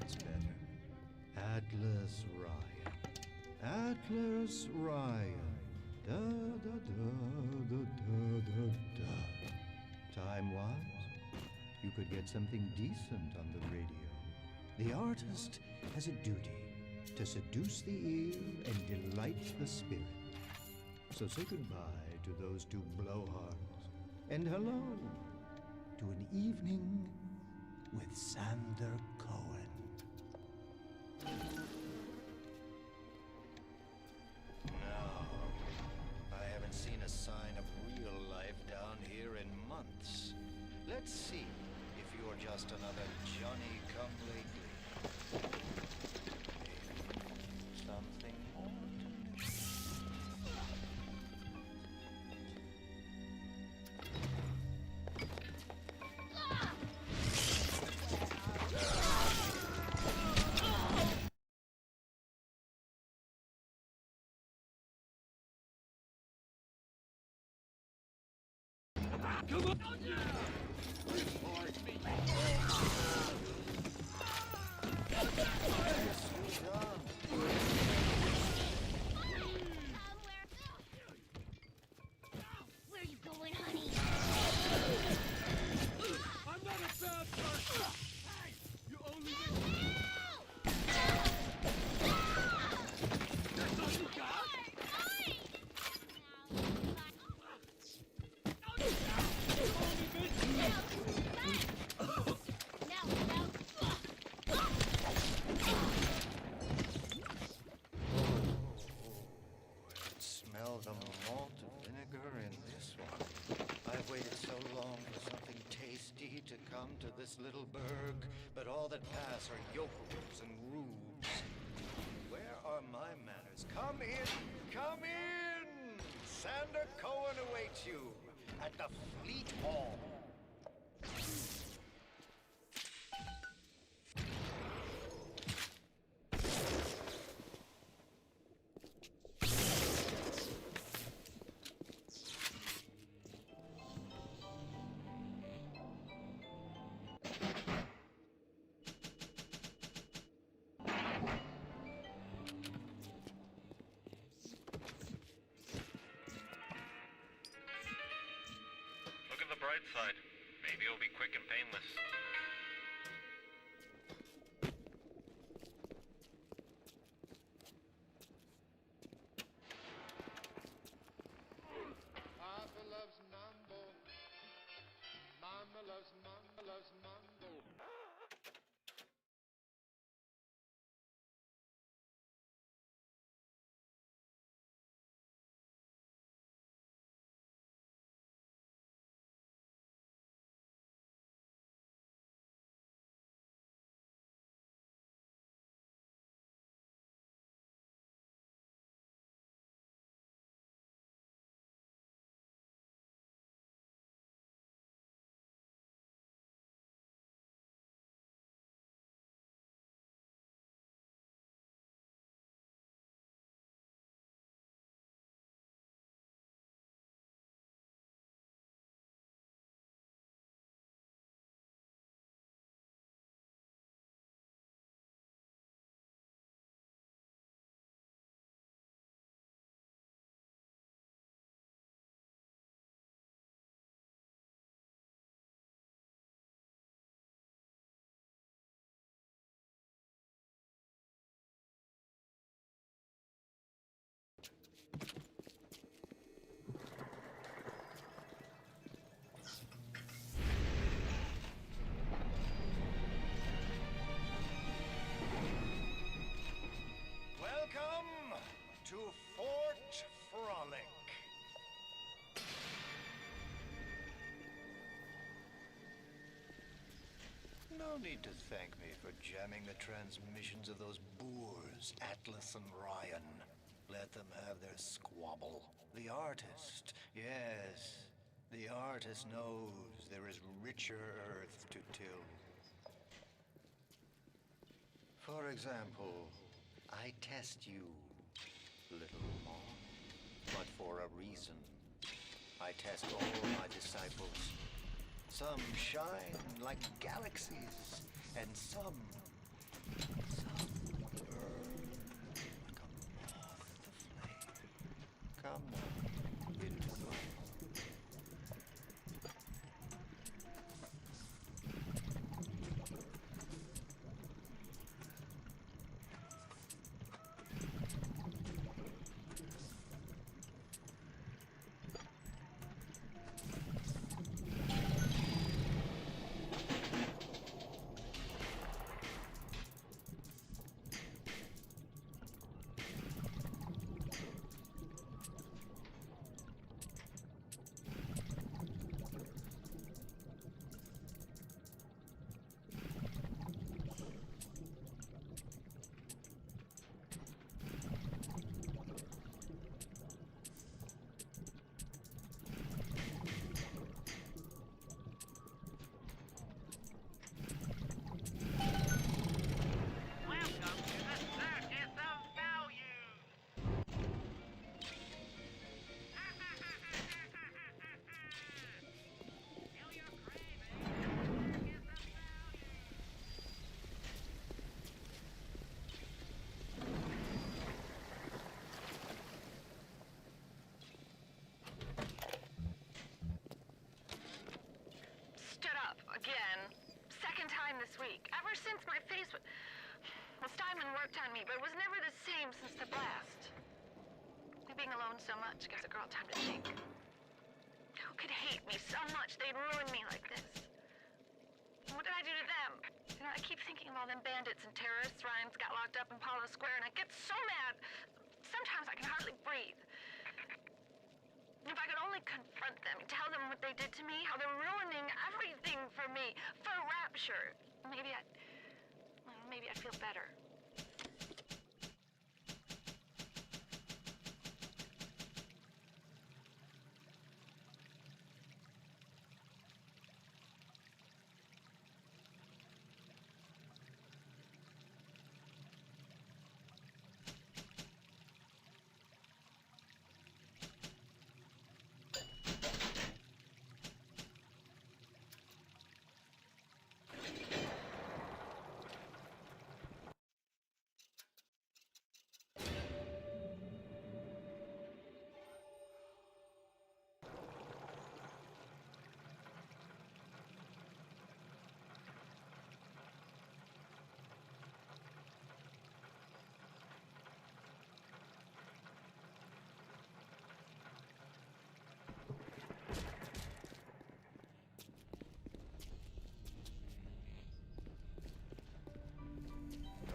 That's better. Atlas Ryan. Atlas Ryan. Da da da da da da da. Time-wise, you could get something decent on the radio. The artist has a duty to seduce the ear and delight the spirit. So say goodbye to those two blowhards, and hello to an evening with Sander Cohen. No, I haven't seen a sign of real life down here in months. Let's see if you're just another Johnny-come-lately. Maybe something more. Come on! Where are you going, honey? I'm not a bad person! Hey! You only That's all you got? Smell the malt vinegar in this one. I've waited so long for something tasty to come to this little burg, but all that pass are yokels and rubes. Where are my manners? Come in! Come in! Sander Cohen awaits you at the Fleet Hall. Look at the bright side. Maybe it'll be quick and painless. Papa loves mambo. Mama loves mambo. Welcome to Fort Frolic. No need to thank me for jamming the transmissions of those boors, Atlas and Ryan. Let them have their squabble. The artist, yes, the artist knows there is richer earth to till. For example, I test you, little moth, but for a reason. I test all my disciples. Some shine like galaxies, and some Come on, into the light. Welcome to the circus of values! Feel your craving! Circus of values! Stood up again. Second time this week. Ever since my face was... Well, Steinman worked on me, but it was never the same since the blast. Being alone so much gives a girl time to think. Who could hate me so much they'd ruin me like this? What did I do to them? You know, I keep thinking of all them bandits and terrorists Ryan's got locked up in Palo Square, and I get so mad. Sometimes I can hardly breathe. If I could only confront them, tell them what they did to me, how they're ruining everything for me, for Rapture, maybe I'd feel better.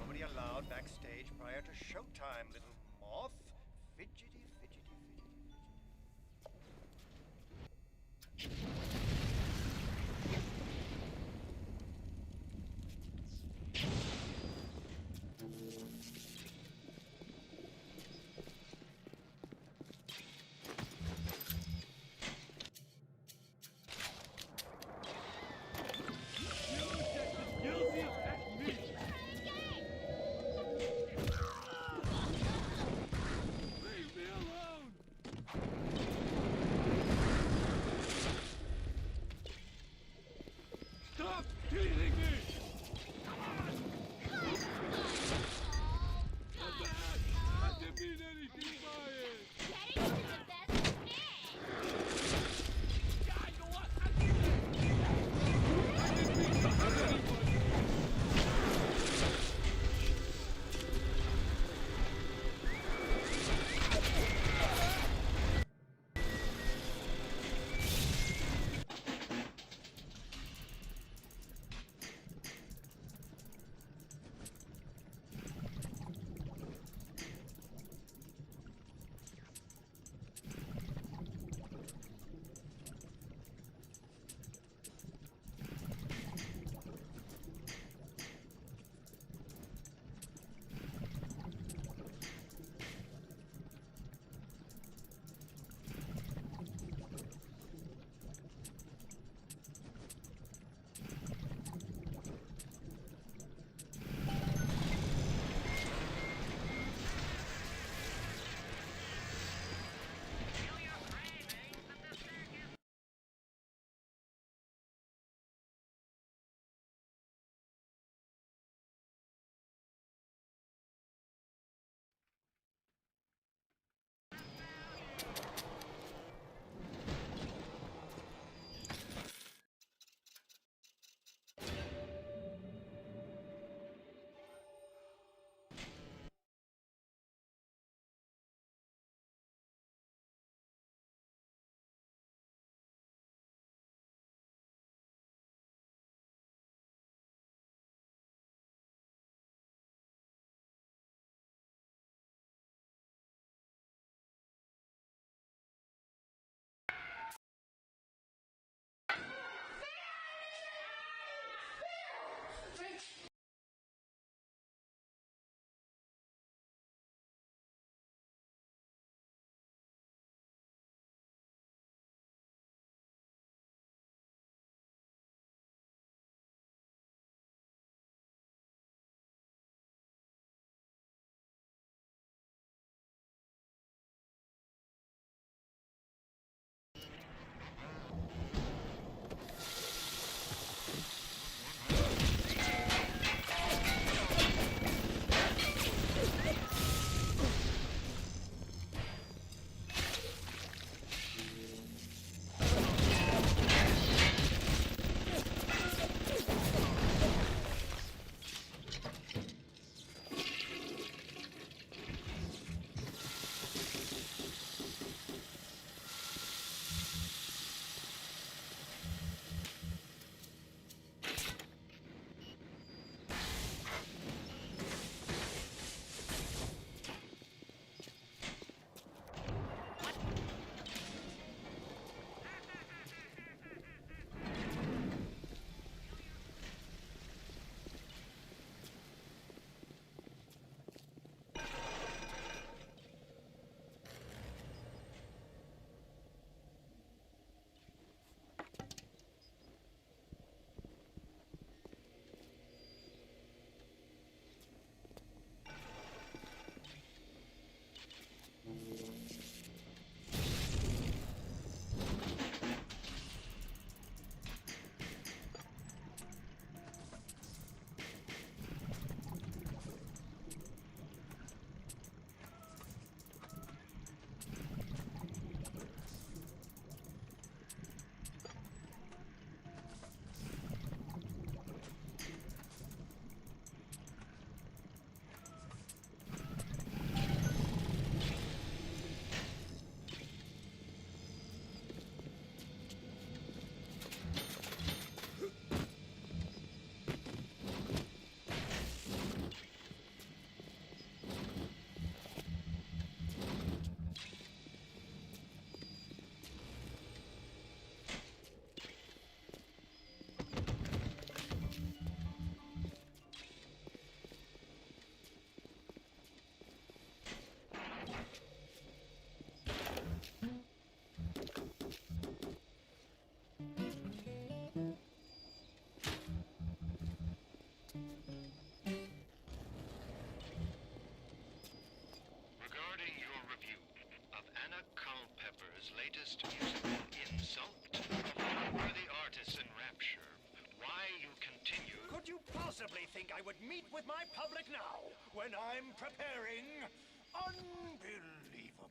Nobody allowed backstage prior to showtime, little moth. Fidgety, fidgety, fidgety, Guilty as me! possibly think I would meet with my public now, when I'm preparing unbelievable?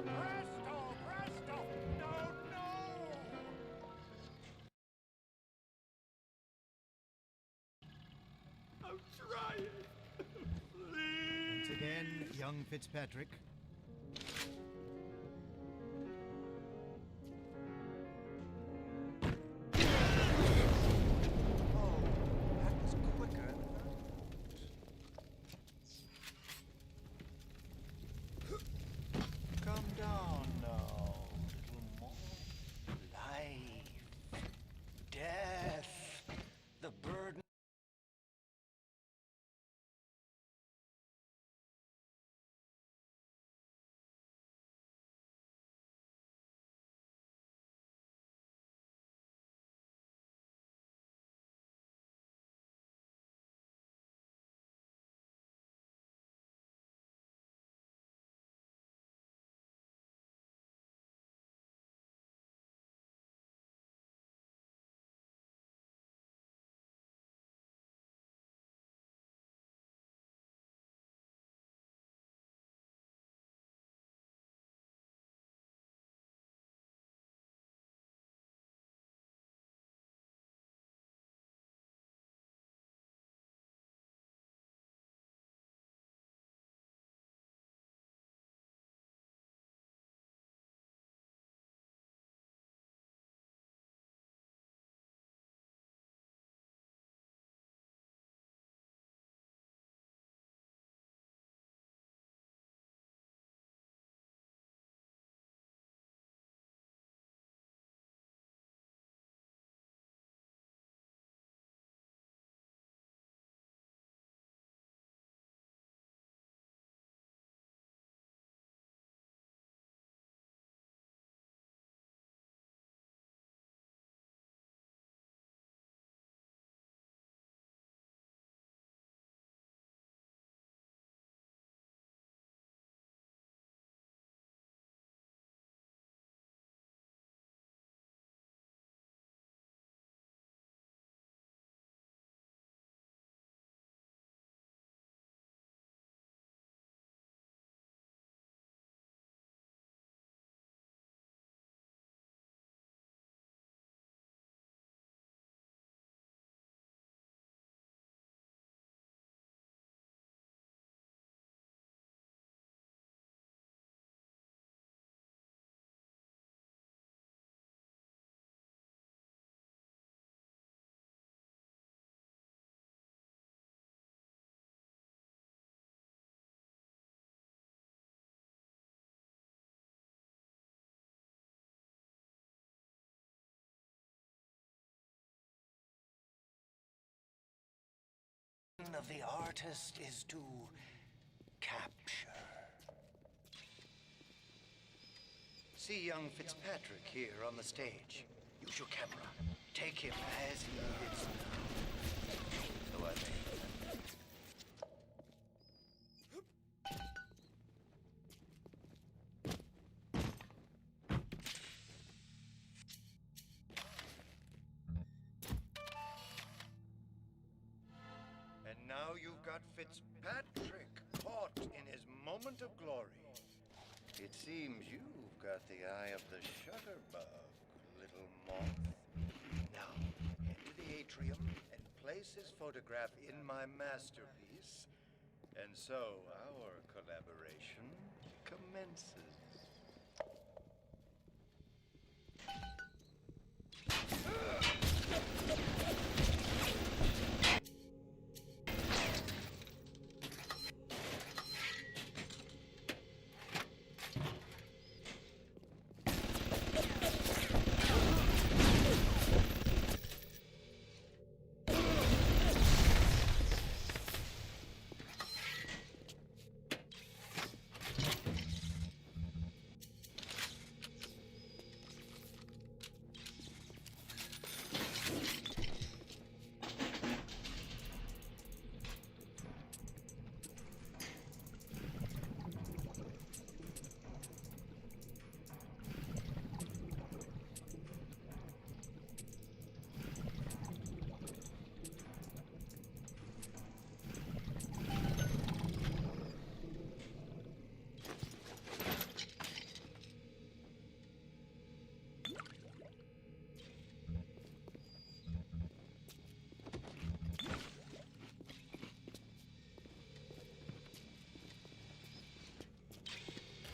Presto, presto! No, no! I'm trying. Please. Once again, young Fitzpatrick. Oh, that was quicker than Calm down now, little more. Life, death, the burden. Of the artist is to capture. see young Fitzpatrick here on the stage. Use your camera. Take him as he is now. So I think. And now you've got Fitzpatrick caught in his moment of glory. It seems you've got the eye of the shutterbug, little moth. Now, enter the atrium and place his photograph in my masterpiece. And so our collaboration commences.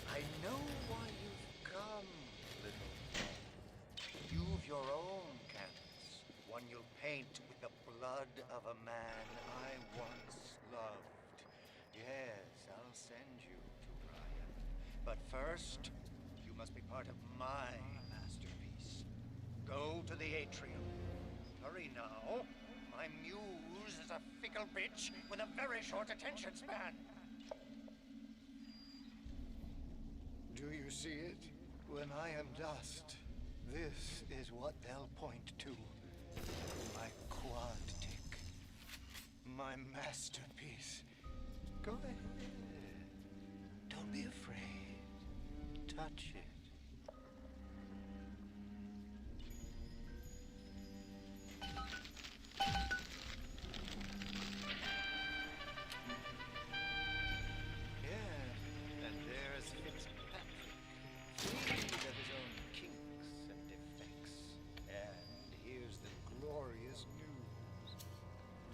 I know why you've come, little one. You've your own canvas, one you'll paint with the blood of a man I once loved. Yes, I'll send you to Ryan. But first, you must be part of my masterpiece. Go to the atrium. Hurry now. My muse is a fickle bitch with a very short attention span. Do you see it? When I am dust, this is what they'll point to. My quad dick. My masterpiece. Go ahead. Don't be afraid. Touch it.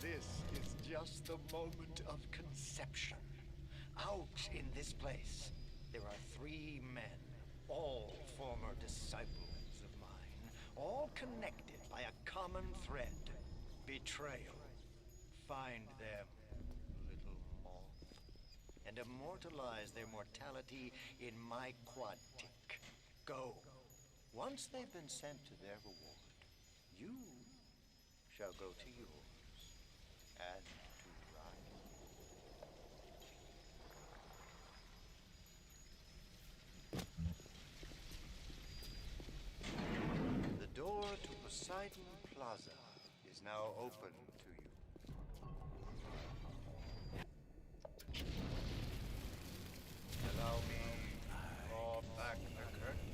This is just the moment of conception. Out in this place, there are 3 men, all former disciples of mine, all connected by a common thread: betrayal. Find them, little moth, and immortalize their mortality in my quad tick. Go. Once they've been sent to their reward, you shall go to yours. And to Ryan. The door to Poseidon Plaza is now open to you. Allow me to draw back the curtain.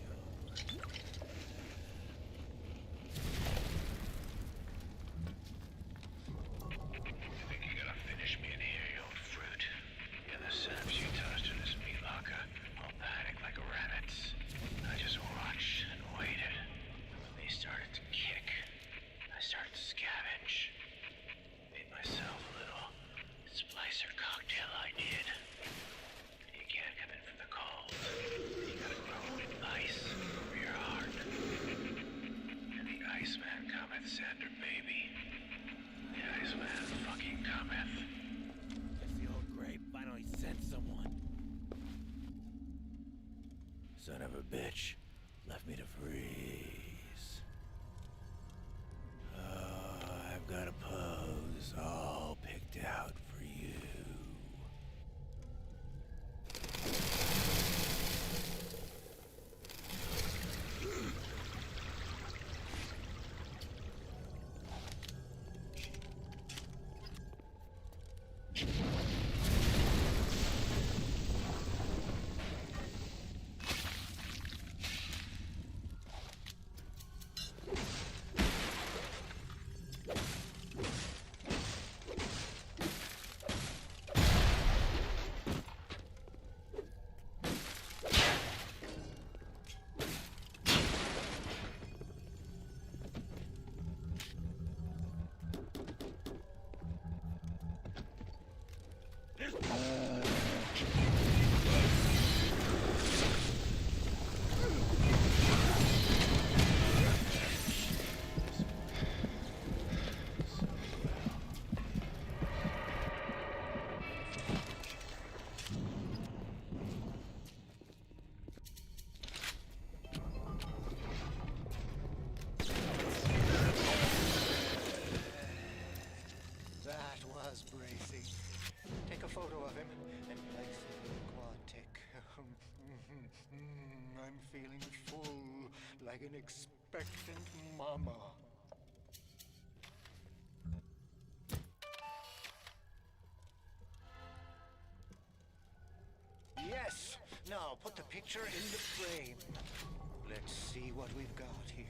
Cocktail I did. You can't come in from the car. That was bracing. Take a photo of him and place it in the quad tick. I'm feeling full, like an expectant mama. Yes! Now put the picture in the frame. Let's see what we've got here.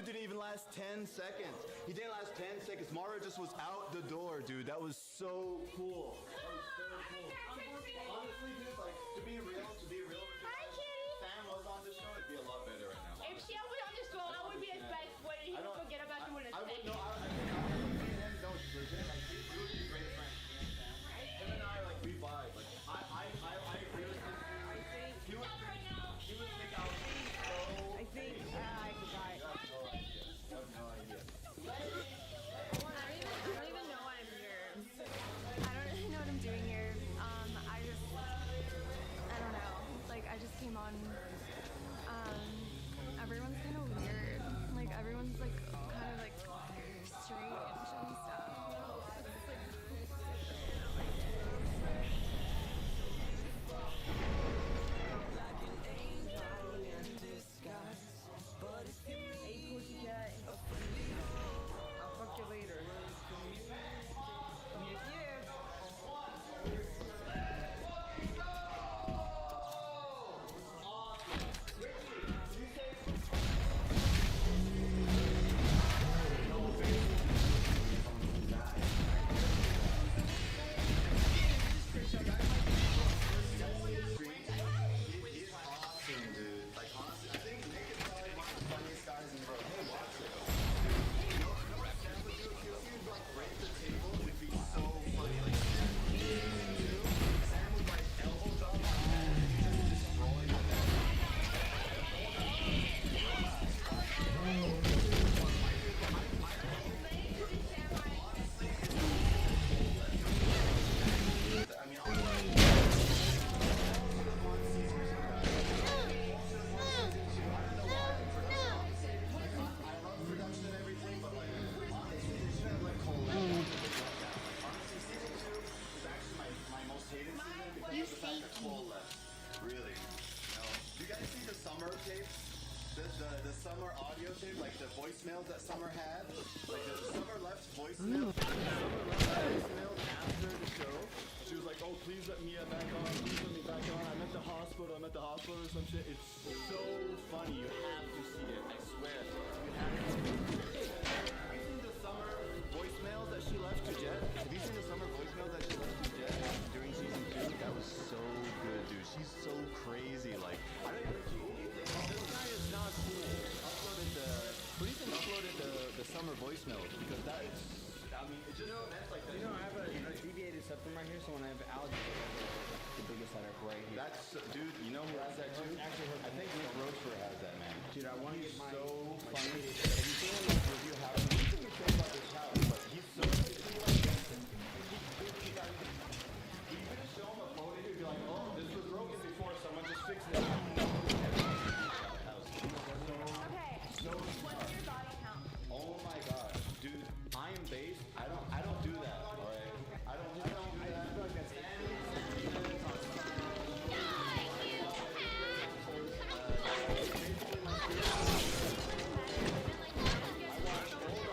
dude didn't even last 10 seconds. He didn't last 10 seconds. Mario just was out the door, dude. That was so cool. That was so cool. Honestly, dude, like, to be real with you, Hi, kitty. Sam was on the show, it'd be a lot better right now. If she was on the show, I would be a spec. What did he forget about doing a I spec? would, no, I think me and him don't legit, like, we would be great friends, me and Sam. Him and I, like, we vibe. Like, I agree with him. He would think I was so... I think I forgot. You have no idea. You have no idea. I don't even know why I'm here. I don't really know what I'm doing here. I don't know. Like, I just came on. Everyone's kind of weird. Like, everyone's like kind of like strange and stuff. It's like, Hey, pussycat. I'll fuck you later. He's awesome, dude. Like, honestly, I think Nick is probably one of the funniest guys in the world. Hey, watch it. You know what Sam would do? If he would, like, break the table, it would be so funny. Like, Sam would, like, elbow drop my head and just destroy the net. I mean, production and everything, but like honestly, they should have like honestly, season 2 is actually my most hated season because of the fact that Cole left. Really, you know. Do you guys see the summer tape? The summer audio tape, like the voicemails that Summer had, like the Summer left voicemail. Summer left voicemail after the show. She was like, "Oh, please let me back on. Please let me back on. I'm at the hospital. Or some shit." It's so funny. You have to see it. I swear. You have to see it. Have you seen the Summer voicemails that she left to Jet? Have you seen the Summer voicemails that she left to Jet during season 2? That was so good, dude. She's so crazy. Like, I don't even. This guy is not cool. Please uploaded the Summer voicemails because that is. I mean, it's just events like that. You know, I have a deviated septum right here, so when I have allergies, the biggest letter right here. That's, dude, you know who has that too? Actually, I think Nick Rochefort has that, man. Dude, I want to get my... So funny. Have you seen him review house? He can be saying about this house, but he's so... You could show him a photo, he'd be like, oh, this was broken before, someone just fixed it. okay. What's your body count? Oh my god, dude, I am based. I don't do that, alright? I don't do that. I feel like that's I watch old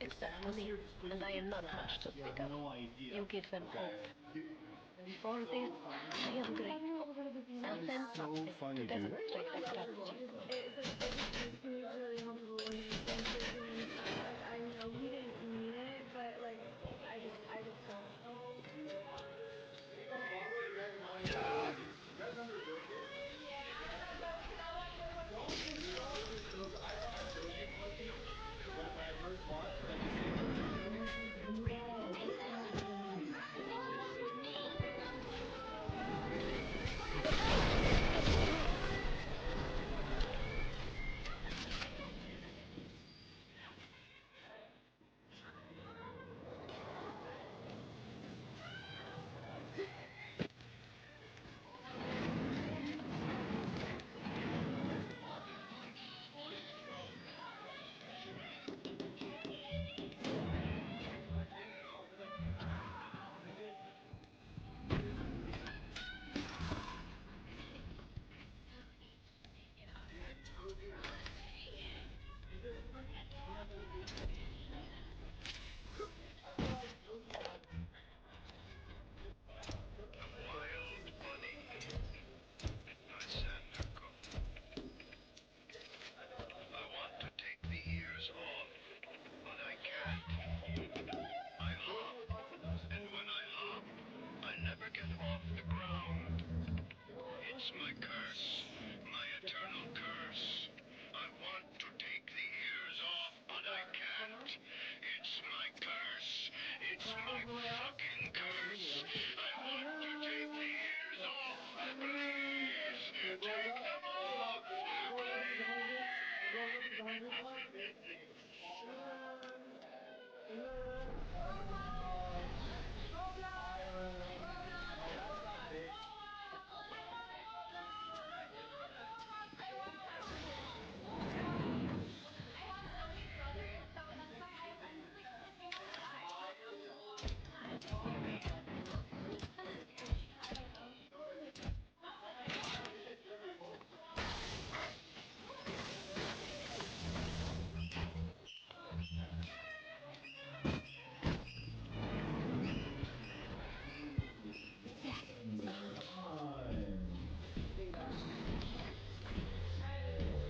except for me, and I am not much to speak of. You give them hope. For this, I am grateful. I'll send something to demonstrate their gratitude. It was really helpful when he was saying freaking and stuff. Like, I know he didn't mean it, but like, I just felt.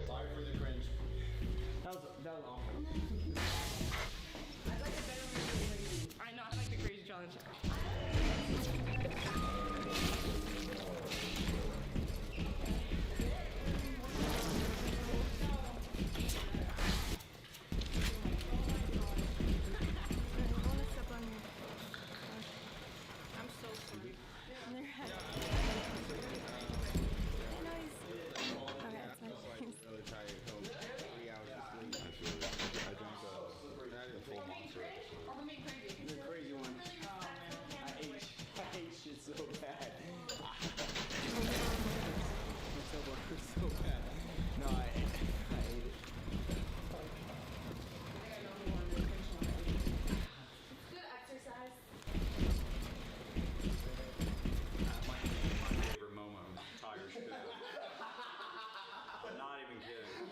Sorry for the cringe. That was awful. I like it better when you're crazy. I know, I like the crazy challenge. I'm so sorry. And their head. Okay, it's my Another tired home. 3 hours of sleep. I drank a full monster episode. The crazy one. I hate shit so bad. It's so bad. No, I hate it. good exercise. My favorite moment of Tiger's food. I'm not even kidding.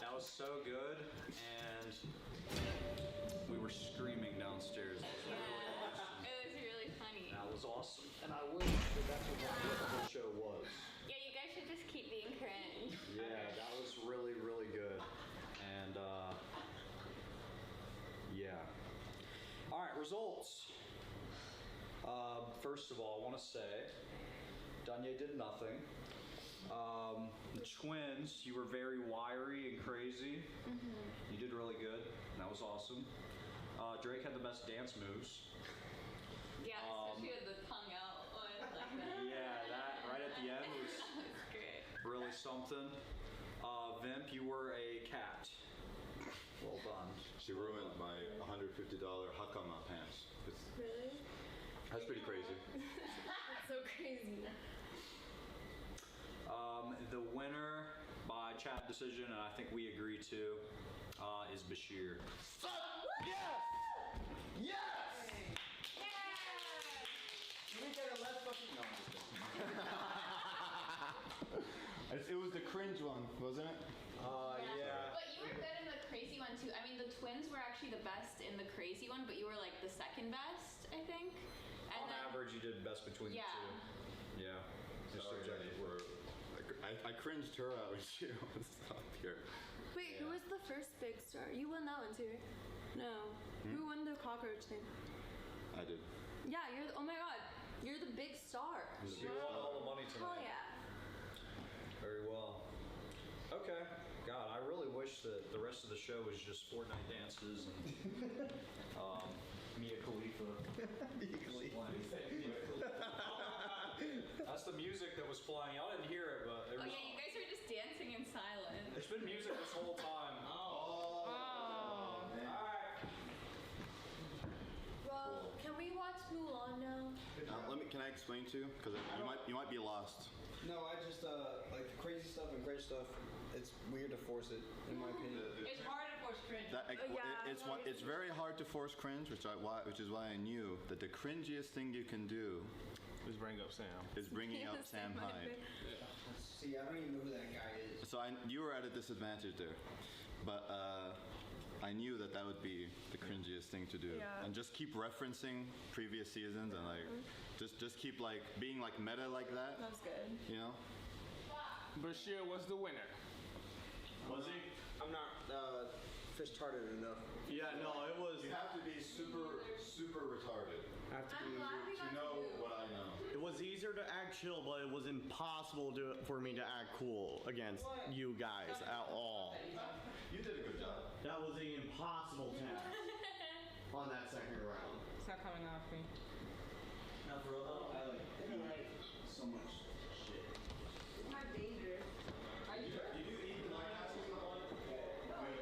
That was so good, and we were screaming downstairs. It was really funny. That was awesome. And I wish that that's what the whole show was. Yeah, you guys should just keep being cringe. Yeah, that was really, really good. And, yeah. All right, results. First of all, I want to say, Danya did nothing. The twins, you were very wiry and crazy. Mm-hmm. You did really good. That was awesome. Drake had the best dance moves. Yeah, especially with the tongue out one like that. Yeah, that right at the end was great. Really something. Vimp, you were a cat. Well done. She ruined my $150 Hakama pants. Really? That's pretty crazy. That's so crazy. The winner by chat decision, and I think we agree to, is Bashir. Yes! Yes! Can we get a less fucking... No, I'm just kidding. It was the cringe one, wasn't it? Yeah. But you were good in the crazy one too. I mean, the twins were actually the best in the crazy one, but you were like the second best, I think. And On average, you did best between the two. Yeah. Just subjective. I cringed her out when she was up here. Wait, who was the first big star? You won that one too. No. Who won the cockroach thing? I did. Yeah, you're. Oh my God, you're the big star. You won all the money Hell tonight. yeah. Very well. Okay. God, I really wish that the rest of the show was just Fortnite dances and Mia Khalifa. Mia Khalifa. That's the music that was playing. I didn't hear it, but it Oh was. yeah, you guys were just dancing in silence. It's been music this whole time. Well, can we watch Mulan now? Can I explain to you? Because you might be lost. No, I just like the crazy stuff and crazy stuff. It's weird to force it, in my opinion. It's hard to force cringe. It's very hard to force cringe, which is why I knew that the cringiest thing you can do is bring up Sam. Is bringing up Sam Hyde. See, I don't even know who that guy is. So you were at a disadvantage there, but I knew that would be the cringiest thing to do, and just keep referencing previous seasons and like just keep like being like meta like that. That's good. You know. Bashir was the winner. Was he? I'm not fish tarded enough. Yeah, no, it was. You have to be super retarded. I have to I'm glad we got to know what I know. It was easier to act chill, but it was impossible for me to act cool against you guys at all. You did a good job. That was an impossible task on that second round. It's not coming off me. Now for real though, I like so much shit. It's not dangerous. Are you sure? You do eat the White House one?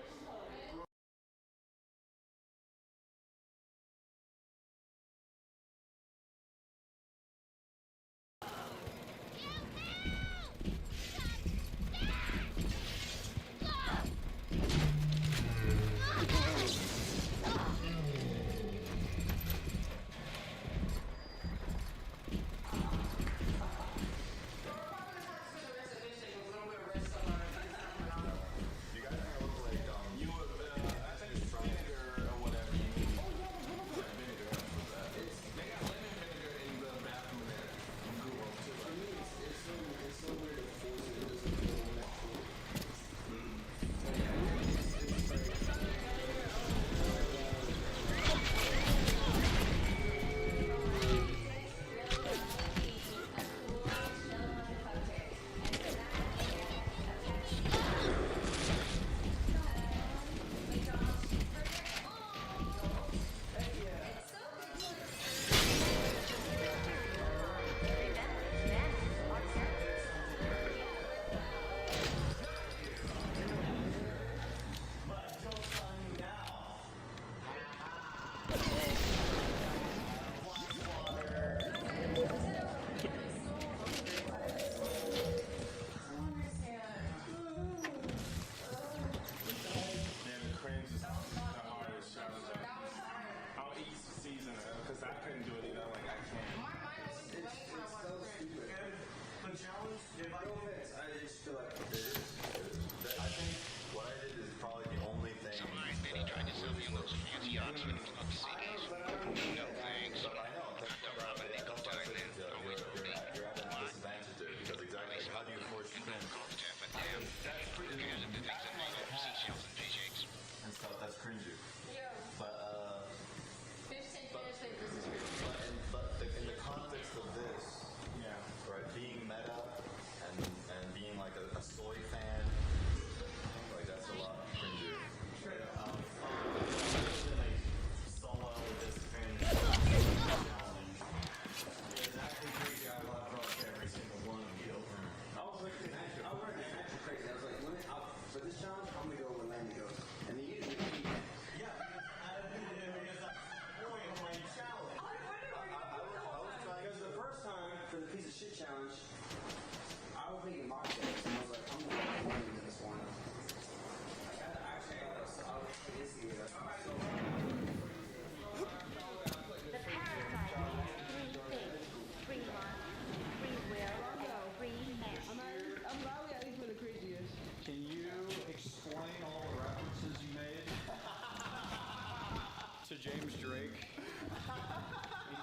James Drake.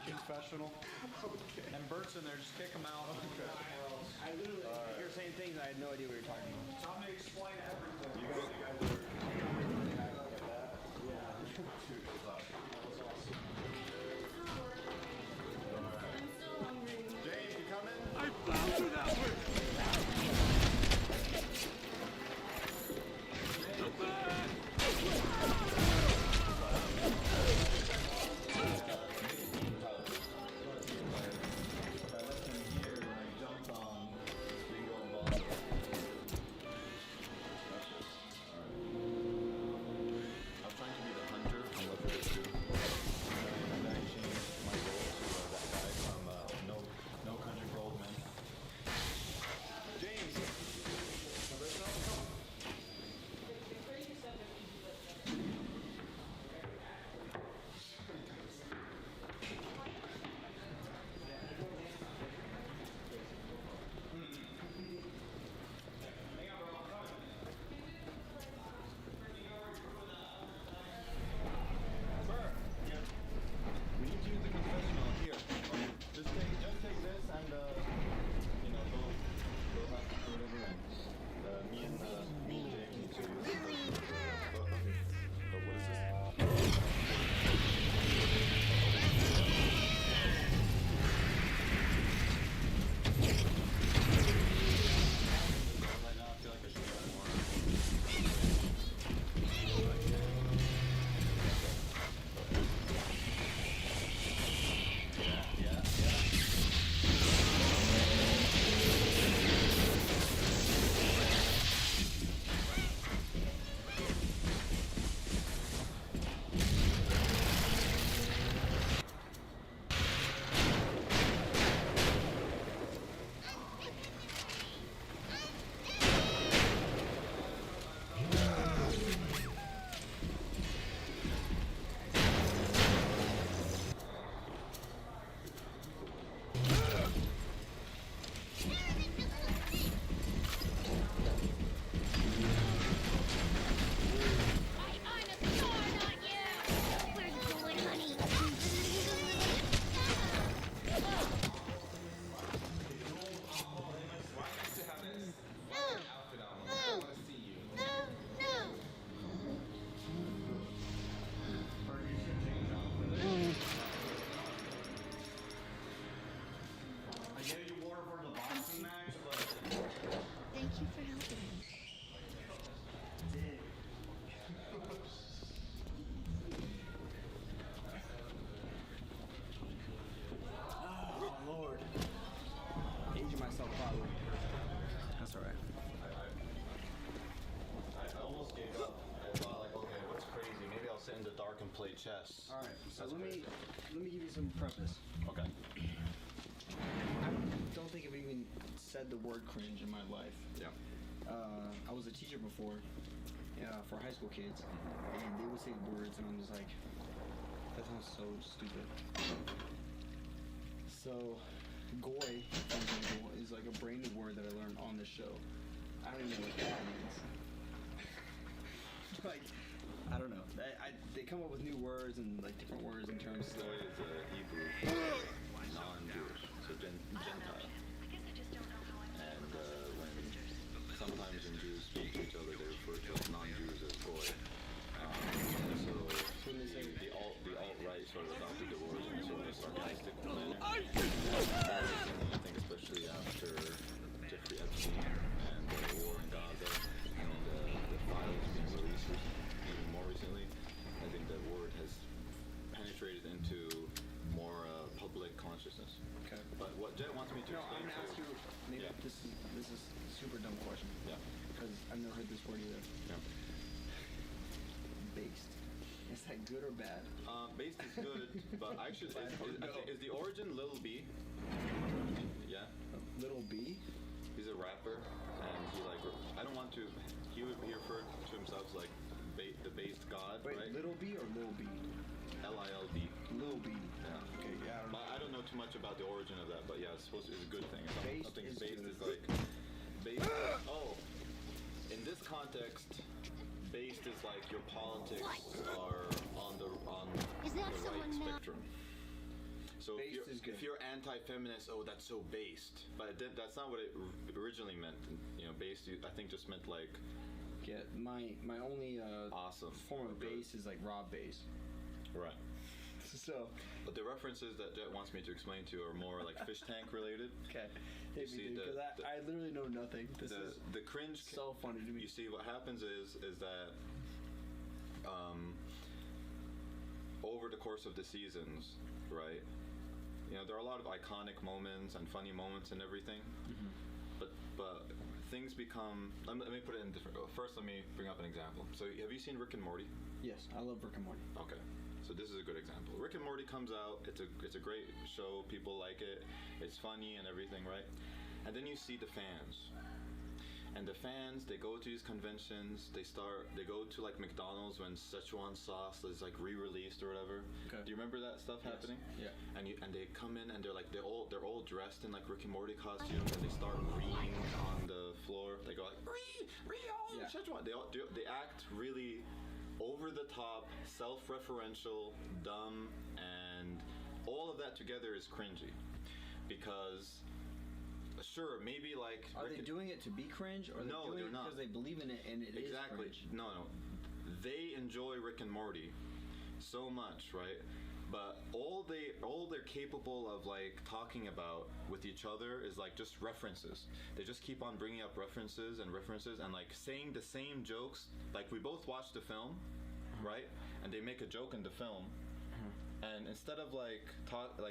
Confessional. And Bert's in there, just kick him out. I literally, you're saying things I had no idea what you're talking about. Tell me to explain everything. You guys are. James, you coming? I found you that way! Come back! Play chess. All right, so let me give you some preface. Okay. I don't think I've even said the word cringe in my life. Yeah. I was a teacher before, for high school kids, and they would say words, and I'm just like, that sounds so stupid. So, goy, for example, is like a brand new word that I learned on this show. I don't even know what that means. Like, I don't know. They come up with new words and like different words in terms of. Goy is Hebrew, non-Jewish, so Gentile. And when sometimes when Jews speak to each other, they refer to non-Jews as goy. So the alt-right sort of adopted the word in a sort of sarcastic manner. I think especially after Jeffrey Epstein and the war in Gaza and the files being released even more recently, I think that word has penetrated into more public consciousness. Okay. But what Jet wants me to explain I'm gonna ask you. Maybe this is a super dumb question. Yeah. Because I've never heard this word either. Yeah. Based. Is that good or bad? Based is good, but actually, is the origin Lil B? Yeah. Little B? He's a rapper, and he like I don't want to. He referred to himself as like the based god, Wait, right? Little B or Lil B? L-I-L-B. Lil B. Yeah. Okay. Yeah. I don't know too much about the origin of that, but yeah, it's supposed to be a good thing. I think based is like based. Oh, in this context, based is like your politics are on. Is So Based is good. if you're anti-feminist, oh, that's so based. But that's not what it originally meant. You know, based, I think just meant like. Yeah, my only awesome form of bass is like raw bass. Right. So. But the references that Jet wants me to explain to are more like fish tank related. Okay. Hit me, because I literally know nothing. The cringe. So funny to me. You see, what happens is that over the course of the seasons, right? You know, there are a lot of iconic moments and funny moments and everything. But things become. Let me put it in different. First, let me bring up an example. So, have you seen Rick and Morty? Yes, I love Rick and Morty. Okay, so this is a good example. Rick and Morty comes out. It's a great show. People like it. It's funny and everything, right? And then you see the fans. And the fans, they go to these conventions. They go to like McDonald's when Szechuan sauce is like re-released or whatever. Okay. Do you remember that stuff happening? Yeah. And they come in and they're all dressed in like Rick and Morty costumes, and they start reading on the floor. They go like Szechuan. They act really over the top, self-referential, dumb, and all of that together is cringy because. Sure, maybe like. Are they doing it to be cringe, or no, doing they're it not. because they believe in it and it is cringe? No. They enjoy Rick and Morty so much, right? But all they're capable of like talking about with each other is like just references. They just keep on bringing up references and like saying the same jokes. Like we both watched the film, right? And they make a joke in the film. And instead of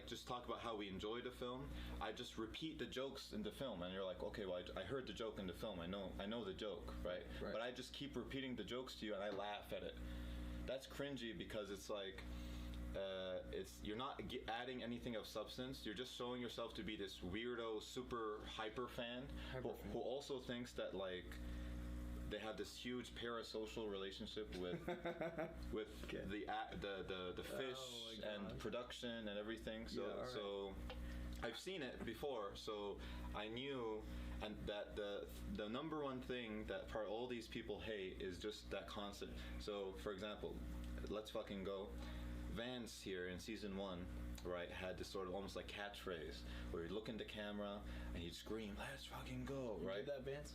just talk about how we enjoyed the film, I just repeat the jokes in the film, and you're like, okay, well, I heard the joke in the film, I know the joke, right? But I just keep repeating the jokes to you, and I laugh at it. That's cringy because it's like, you're not adding anything of substance. You're just showing yourself to be this weirdo, super hyper fan who also thinks that like. They have this huge parasocial relationship with the fish and production and everything. So I've seen it before. So I knew, and that the number one thing that all these people hate is just that constant. So for example, Let's Fucking Go. Vance here in season 1. Right, had this sort of almost like catchphrase where he'd look in the camera and he'd scream, "Let's fucking go!" Right? You did that, Vance?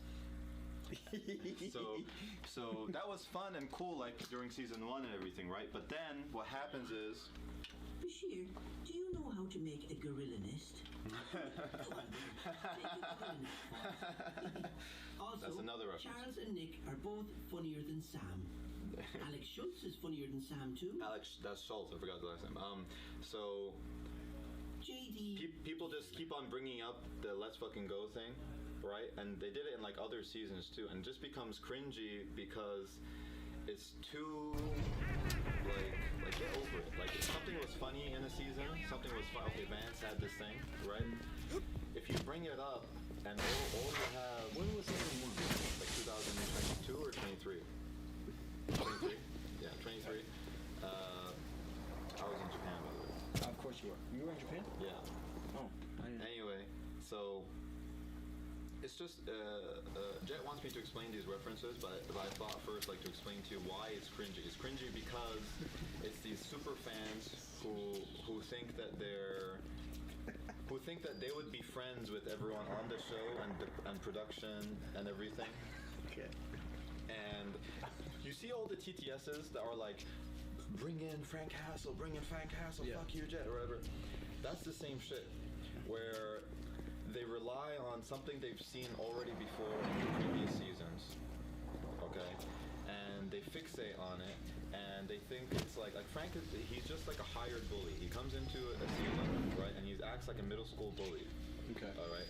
So that was fun and cool, like during season 1 and everything, right? But then what happens is, Bashir, do you know how to make a gorilla nest? Also, that's another reference. Charles and Nick are both funnier than Sam. Alex Schultz is funnier than Sam too. That's Schultz. I forgot the last name. So JD. People just keep on bringing up the "Let's Fucking Go" thing. Right, and they did it in like other seasons too, and it just becomes cringy because it's too like get over it. Like if something was funny in a season, something was fun. Okay, Vance had this thing, right? If you bring it up and all you have. When was season 1? Like 2022 or 23? 23. Yeah, 23. I was in Japan, by the way. Of course you were. You were in Japan? Yeah. Oh, I didn't. Anyway, so. It's just, Jet wants me to explain these references, but I thought first like to explain to you why it's cringy. It's cringy because it's these super fans who think that they would be friends with everyone on the show and production and everything. Okay. And you see all the TTSs that are like, bring in Frank Castle, fuck you, Jet, or whatever. That's the same shit, where they rely on something they've seen already before in the previous seasons, okay? And they fixate on it, and they think it's like Frank he's just like a hired bully. He comes into a season, right, and he acts like a middle school bully. Okay. All right.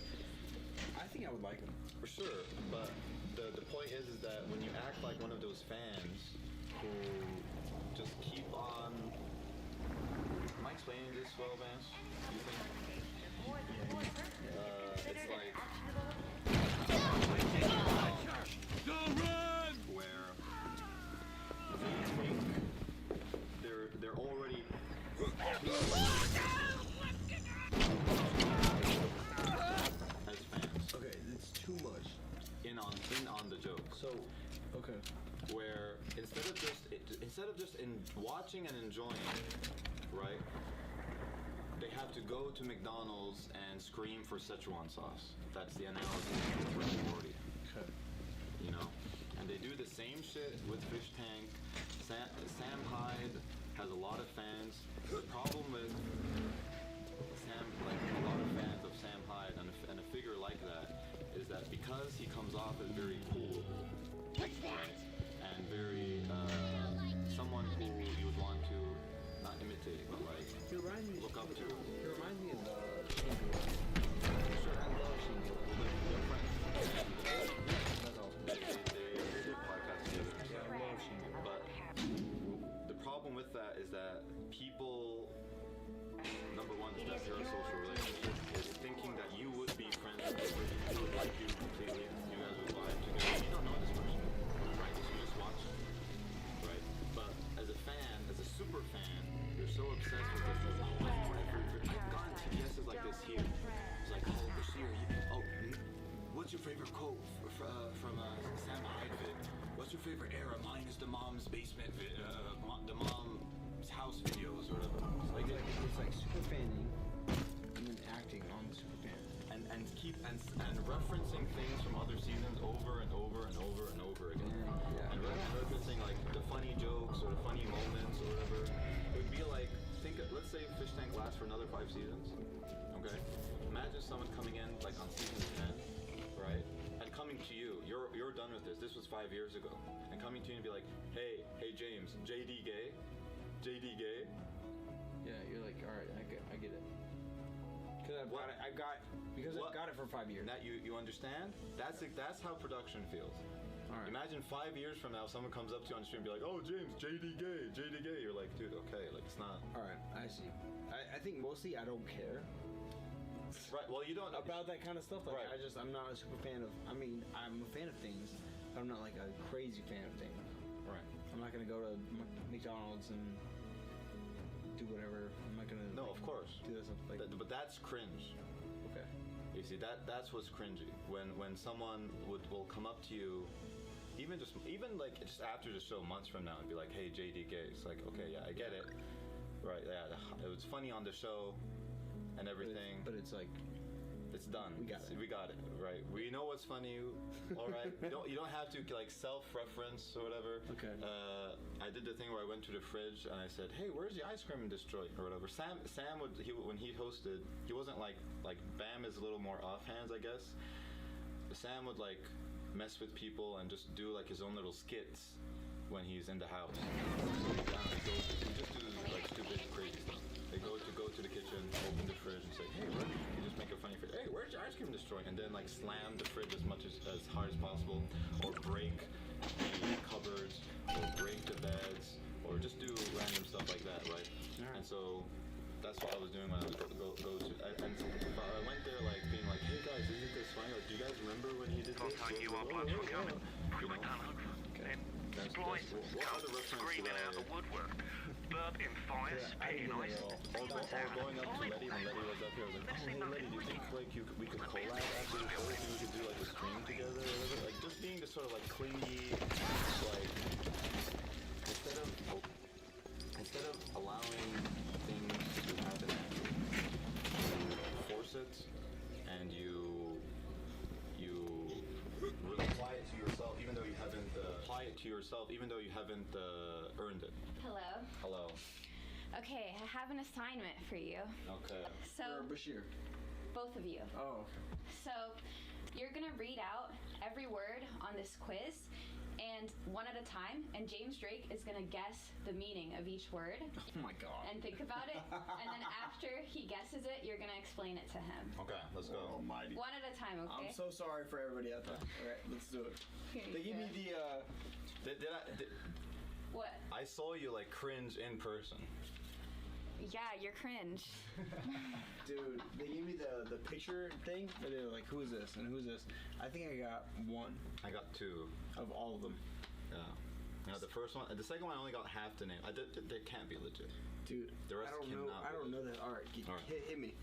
I think I would like him. For sure, but the point is that when you act like one of those fans who just keep on. Am I explaining this well, Vance? Do you think? It's like Don't run! Where they think they're already as fans. Okay, it's too much. In on the joke. So, okay. Where instead of just watching and enjoying, right? they have to go to McDonald's and scream for Szechuan sauce. That's the analogy for Rick and Morty. Okay. You know? And they do the same shit with Fish Tank. Sam Hyde has a lot of fans. The problem with Sam, like a lot of fans of Sam Hyde and a figure like that, is that because he comes off as very cool, right, and very someone who you would want to not imitate, but like look up to. He reminds me of Sure, I love Shingo. They're friends. That's all. They do podcasts together. Yeah, I love Shingo. But the problem with that is that people, number one, is that parasocial relationship is thinking that you would be friends with this person, who would like you completely, you guys would vibe together. You don't know this person, right? So you just watch, right? But as a fan, as a super fan, you're so obsessed with this. I've gotten TPS's like this here. It's like, oh, Bashir, what's your favorite quote from Sam Hyde vid? What's your favorite era? Mine is the mom's basement vid, the mom's house videos or whatever. It's like super fanning and then acting on the super fan. And referencing things from other seasons over and over and over and over again. Yeah. And referencing like the funny jokes or the funny moments or whatever. It would be like, let's say Fish Tank lasts for another 5 seasons. Okay? Imagine someone coming in like on season 10, right? And coming to you, you're done with this. This was 5 years ago. And coming to you and be like, hey James, JD gay? JD gay? Yeah, you're like, all right, I get it. Because I've got it for 5 years. That you understand? That's how production feels. All right. Imagine 5 years from now, someone comes up to you on the street and be like, "Oh, James, JD gay, JD gay." You're like, dude, okay, like it's not. All right, I see. I think mostly I don't care. Right. Well, you don't about that kind of stuff. Like, right. I'm not a super fan of. I mean, I'm a fan of things, but I'm not like a crazy fan of things. Right. I'm not gonna go to McDonald's and do whatever. I'm not gonna. No, of course. Do that stuff like. But that's cringe. Okay. You see, that's what's cringy. When someone will come up to you, even like just after the show, months from now, and be like, "Hey, JD gay." It's like, okay, yeah, I get it. Right. Yeah, it was funny on the show, and everything. But it's like. It's done. We got it. Right. We know what's funny. All right. You don't have to like self-reference or whatever. Okay. I did the thing where I went to the fridge and I said, "Hey, where's the ice cream in Detroit?" or whatever. Sam when he hosted, he wasn't like Bam is a little more offhands, I guess. Sam would like mess with people and just do like his own little skits when he's in the house. He just do like stupid, crazy stuff. They go to the kitchen, open the fridge, and say, "Hey, where?" You just make a funny face. "Hey, where's your ice cream destroyed?" And then like slam the fridge as hard as possible, or break the cupboards, or break the beds, or just do random stuff like that, right? And so that's what I was doing when I was I went there like being like, "Hey guys, isn't this funny? Like, do you guys remember when he did this?" You are bloods were coming. Pretty tunnel. Exploit, screaming out the woodwork. Burp in fires, picking ice. Or going up to Letty when Letty was up here. I was like, "Oh, hey Letty, do you think like we could collab after the show? We could do like a stream together or whatever?" Like just being this sort of like clingy, like instead of allowing things to happen naturally, you force it and you really apply it to yourself, even though you haven't earned it. Hello. Okay, I have an assignment for you. Okay. So, Bashir. both of you. Oh. So, you're gonna read out every word on this quiz, and one at a time, and James Drake is gonna guess the meaning of each word. Oh my god. And think about it, and then after he guesses it, you're gonna explain it to him. Okay, let's go. Almighty. One at a time, okay? I'm so sorry for everybody out there. All right, let's do it. They give me the. What? I saw you like cringe in person. Yeah, you're cringe. Dude, they gave me the picture thing, but they were like, "Who's this and who's this?" I think I got one. I got 2 of all of them. Yeah. Now the first one, the second one, I only got half the name. They can't be legit. Dude, the rest I don't know. I don't know that. All right, hit me.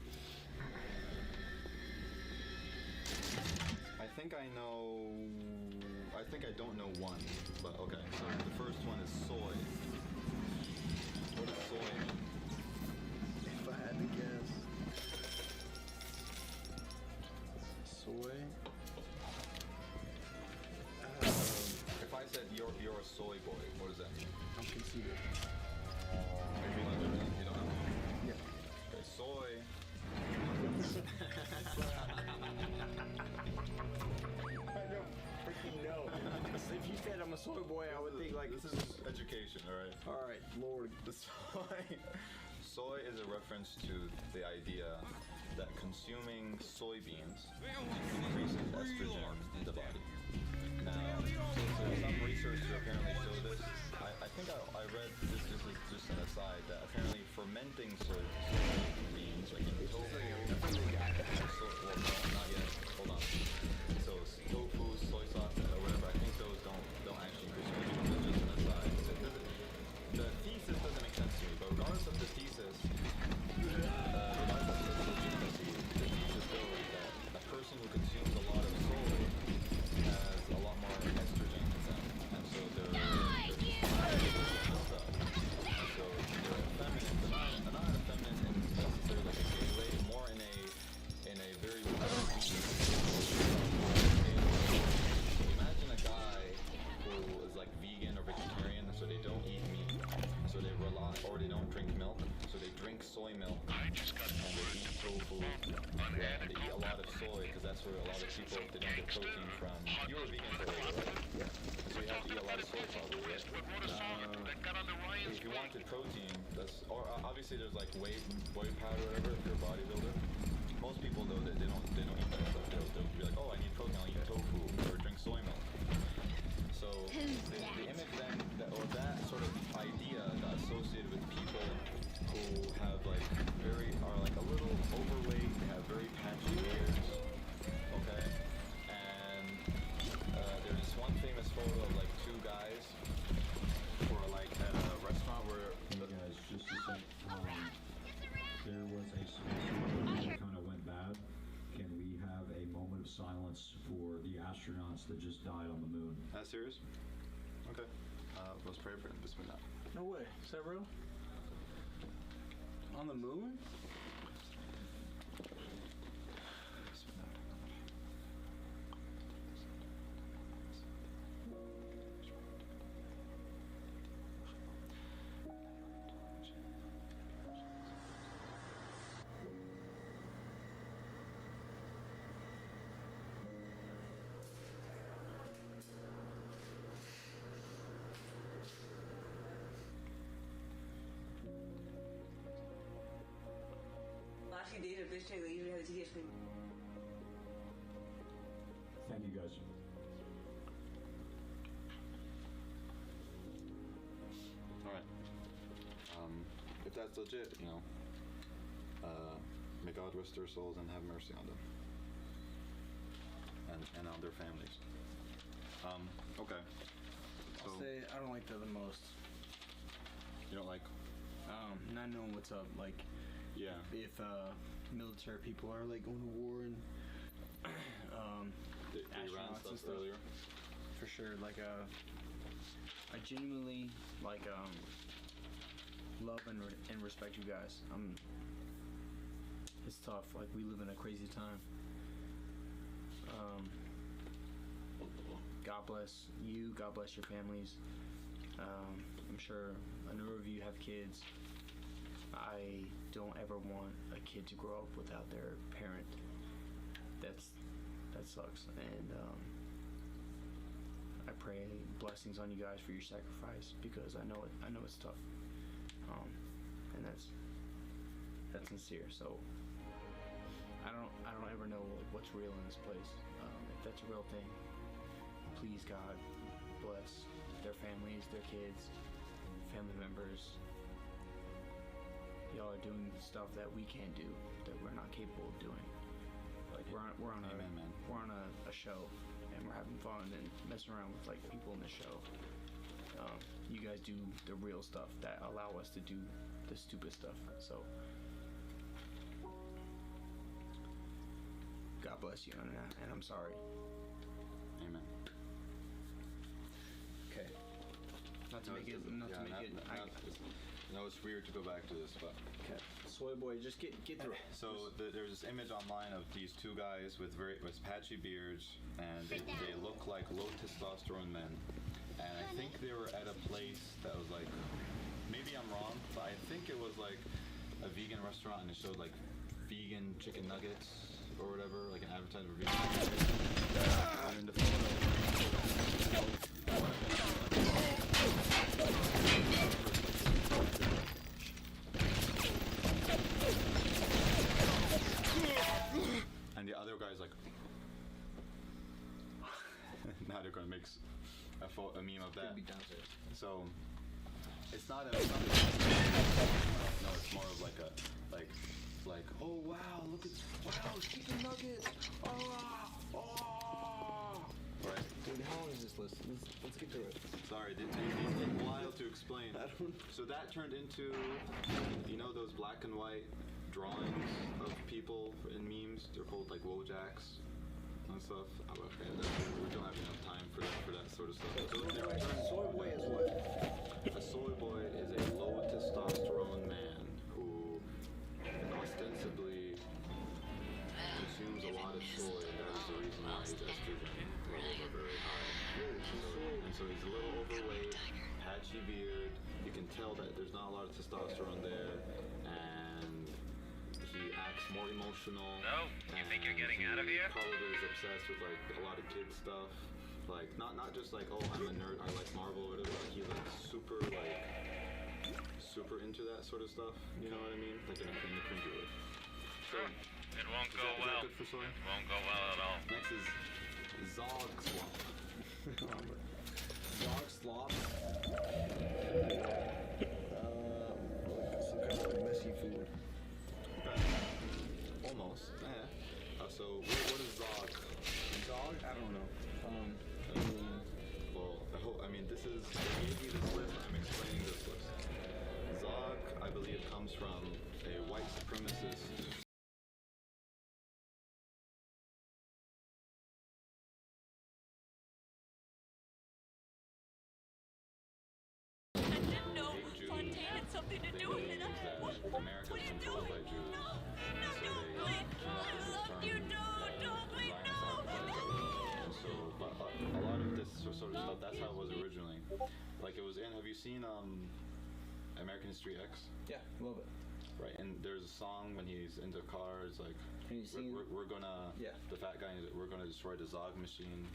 I think I know. I think I don't know one, but okay. So the first one is soy. What is soy? If I had to guess. soy boy, I would think like this is education, all right? Lord. The soy is a reference to the idea that consuming soybeans increases estrogen in the body. Now, some researchers apparently show this. I think I read this is just an aside that apparently fermenting soybeans, like in tofu, well, no, not yet. Hold on. So tofu, soy sauce, or whatever. I think those don't actually increase estrogen. That's just an aside. The thesis doesn't make sense to me, but regardless of the thesis, the thesis goes that a person who consumes a lot of soy has a lot more estrogen in them, and so they're stuff. And so they're feminine, but not feminine in necessarily like a gay way, more in a very imagine a guy who is like vegan or vegetarian, so they don't eat meat, so they rely, or they don't drink milk, so they drink soy milk, and they eat tofu, and they eat a lot of soy, because that's where a lot of people, they don't get protein from. You were vegan for a while, right? Yeah. So you have to eat a lot of soy probably, right? If you wanted protein, or obviously there's like whey powder or whatever, if you're a bodybuilder. Most people though, they don't eat that stuff. They'll be like, oh, I need protein, I'll eat tofu, or drink soy milk. So the image then, that sort of idea got associated with people who have are like a little overweight, they have very patchy ears, okay? And there's this one famous photo of like two guys who are like at a restaurant where hey guys, just a sec. There was a situation that kind of went bad. Can we have a moment of silence for the astronauts that just died on the moon? That serious? Okay. Let's pray for him. Bismillah. No way. Is that real? On the moon? Thank you guys. Alright. If that's legit, may God rest their souls and have mercy on them. And on their families. Okay. So, I'll say I don't like that the most. You don't like? Not knowing what's up. Like, yeah. If military people are like going to war and the Iran astronauts and stuff earlier. For sure. Like I genuinely like love and respect you guys. It's tough. Like we live in a crazy time. God bless you. God bless your families. I'm sure a number of you have kids. I don't ever want a kid to grow up without their parent. That sucks. And I pray blessings on you guys for your sacrifice, because I know it's tough. And that's sincere. So I don't ever know what's real in this place. If that's a real thing, please God bless their families, their kids, family members. Y'all are doing stuff that we can't do, that we're not capable of doing. Like we're on a show, and we're having fun and messing around with like people in the show. You guys do the real stuff that allow us to do the stupid stuff. So God bless you, and I'm sorry. Amen. Okay. Not to make it. No, it's weird to go back to this, but okay. Soy boy, just get through it. So there's this image online of these two guys with patchy beards, and they look like low testosterone men. And I think they were at a place that was like, maybe I'm wrong, but I think it was like a vegan restaurant, and it showed like vegan chicken nuggets or whatever, like an advertisement for vegan chicken nuggets. And in the photo, they're gonna make a meme of that. So it's not a no, it's more of like a like oh wow, look at wow, chicken nuggets. Right. Dude, how long is this list? Let's get through it. Sorry, these take a while to explain. So that turned into, you know, those black and white drawings of people in memes. They're called like Wojaks and stuff. Okay, we don't have enough time for that sort of stuff. So Soy boy is what? A soy boy is a low testosterone man who ostensibly consumes a lot of soy. That is the reason why his estrogen levels are very high. And so he's a little overweight, patchy beard. You can tell that there's not a lot of testosterone there, and he acts more emotional. No? You think you're getting out of here? Probably is obsessed with like a lot of kid stuff. Like not just like, oh, I'm a nerd, I like Marvel or whatever. Like he's like super into that sort of stuff. You know what I mean? Like in a cringy way. So, It won't go is well. that good for soy? It won't go well at all. Next is Zog Slop. Dog slop. Some kind of messy food. Almost. Yeah. So what is Zog? Dog? I don't know. Well, I mean, this is, they gave me this list, I'm explaining this list. Zog, I believe, comes from a white supremacist. Fontaine had something to do with it. America is controlled by Jews. No, please. I love you. Don't, please, no. So, but a lot of this sort of stuff, that's how it was originally. Like it was in, have you seen American History X? Yeah, love it. Right, and there's a song when he's in the car, it's like, we're gonna, the fat guy, we're gonna destroy the Zog machine.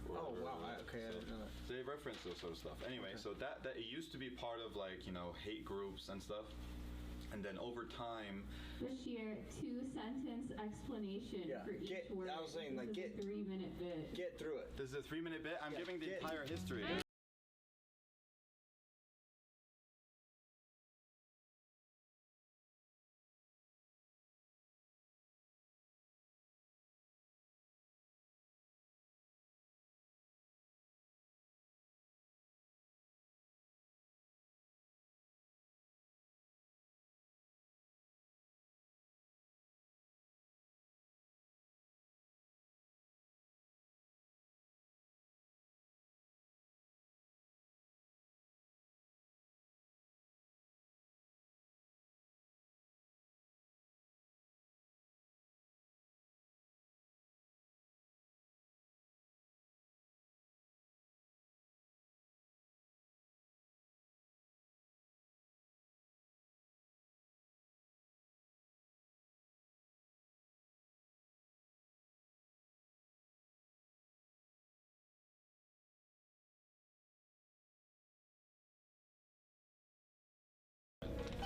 Oh wow! Okay, I didn't know that. So they reference those sort of stuff. Anyway, so that it used to be part of like, you know, hate groups and stuff, and then over time. Bashir, 2-sentence explanation for each word. I was saying like this is a 3-minute bit. Get through it. This is a 3-minute bit. I'm giving the entire history.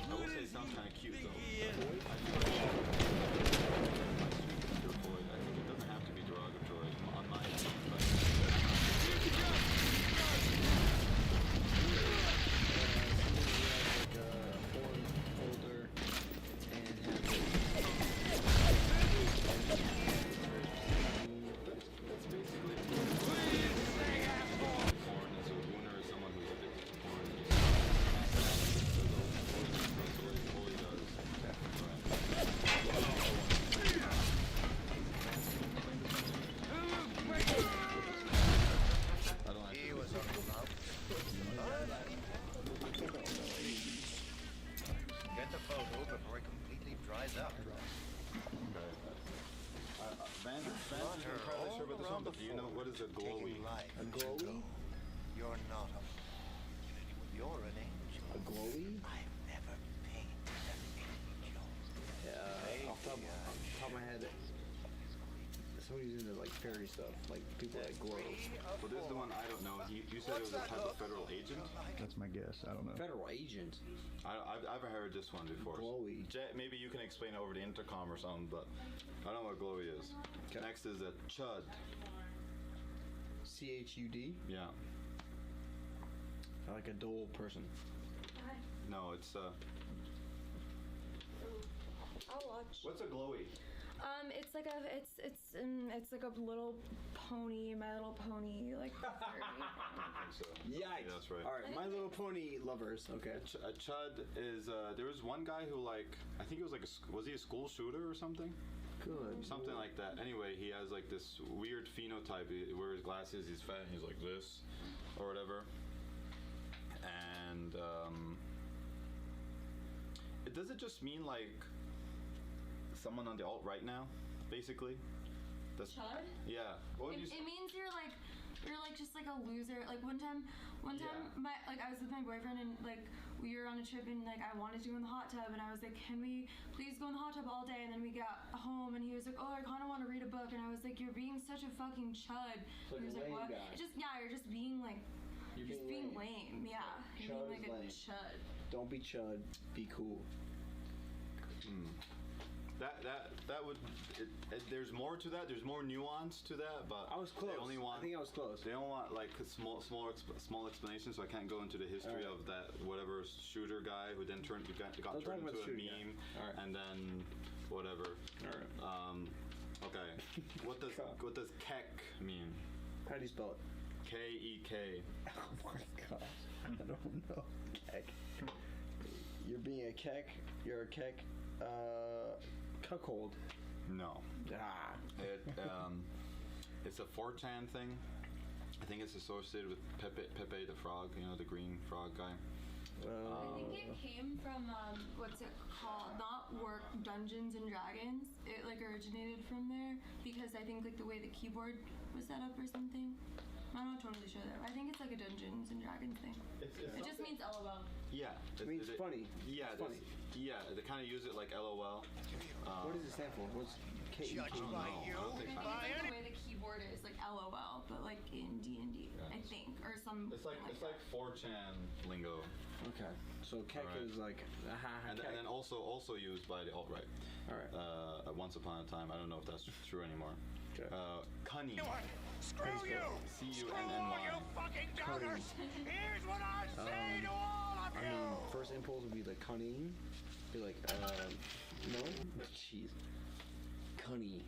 I will say it sounds kind of cute though. I think it doesn't have to be derogatory on my end, but folder and have that's basically porn. And so a wooner is someone who's addicted to porn. He was on the mouth. Get the photo before it completely dries up. Van's not entirely sure about this one, but do you know what is a glowy? A glowy? You're not a you're an angel. A glowy? I've never painted an angel. Yeah, off the top of my head, somebody's into like fairy stuff, like people that glow. Well, this is the one I don't know. You said it was a type of federal agent? That's my guess. I don't know. Federal agent? I've heard this one before. Glowy. Jet, maybe you can explain it over the intercom or something, but I don't know what glowy is. Next is a chud. CHUD? Yeah. Like a dull person. No, it's I'll watch. What's a glowy? It's like a little pony, My Little Pony, like. Yikes! That's right. All right, My Little Pony lovers. Okay. A chud is there was one guy who like I think it was like was he a school shooter or something? Good. Something like that. Anyway, he has like this weird phenotype. He wears glasses. He's fat. He's like this, or whatever. And does it just mean like someone on the alt right now, basically? That's Chud? Yeah. What would you say? It means you're like just like a loser. Like one time I was with my boyfriend and like we were on a trip and like I wanted to go in the hot tub and I was like, can we please go in the hot tub all day? And then we got home and he was like, oh, I kind of want to read a book. And I was like, you're being such a fucking chud. Like he was like, lame what? guy. You're just being like, You're just being lame. Yeah, you're Chud being like is a lame. chud. Don't be chud. Be cool. That would there's more to that. There's more nuance to that, but I was close. They only want, I think I was close. They don't want like a small explanation, so I can't go into the history of that whatever shooter guy who then got Don't turned talk into about a shooting, meme, yeah. and then whatever. All right. Okay. What does kek mean? How do you spell it? K-E-K. Oh my gosh. I don't know. Kek. You're being a kek. You're a kek. Cuckold. No. Ah. It's a 4chan thing. I think it's associated with Pepe the Frog, you know, the green frog guy. I think it came from what's it called? Not Work Dungeons and Dragons. It like originated from there because I think like the way the keyboard was set up or something. I'm not totally sure though. I think it's like a Dungeons and Dragons thing. It just means LOL. Yeah. It means funny. Yeah. It's funny. Yeah, they kind of use it like LOL. What does it stand for? What's K-E-K? I don't know. I don't think I think it's like the way the keyboard is, like LOL, but like in D&D, I think, or some. It's like 4chan lingo. Okay, so kek is like and then also used by the alt right. All right. Once upon a time, I don't know if that's true anymore. Okay. Cunny. Screw you! Screw all you fucking doubters! Here's what I say to all of you! I mean, first impulse would be like cunning. Be like, no? Jeez. Cunny.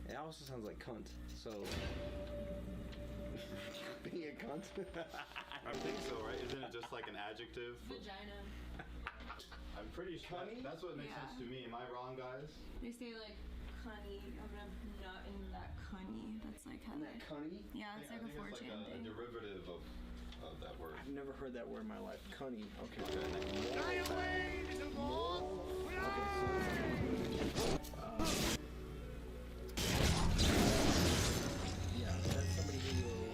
It also sounds like cunt, so. Being a cunt? I think so, right? Isn't it just like an adjective? Vagina. I'm pretty sure. That's what makes sense to me. Am I wrong, guys? They say like cunny. I'm gonna nut in that cunny. That's like how they. Cunny? Yeah, it's like a 4chan thing. A derivative of that word. I've never heard that word in my life. Cunny. Okay. Die away, little ball! Yeah, that's somebody who will.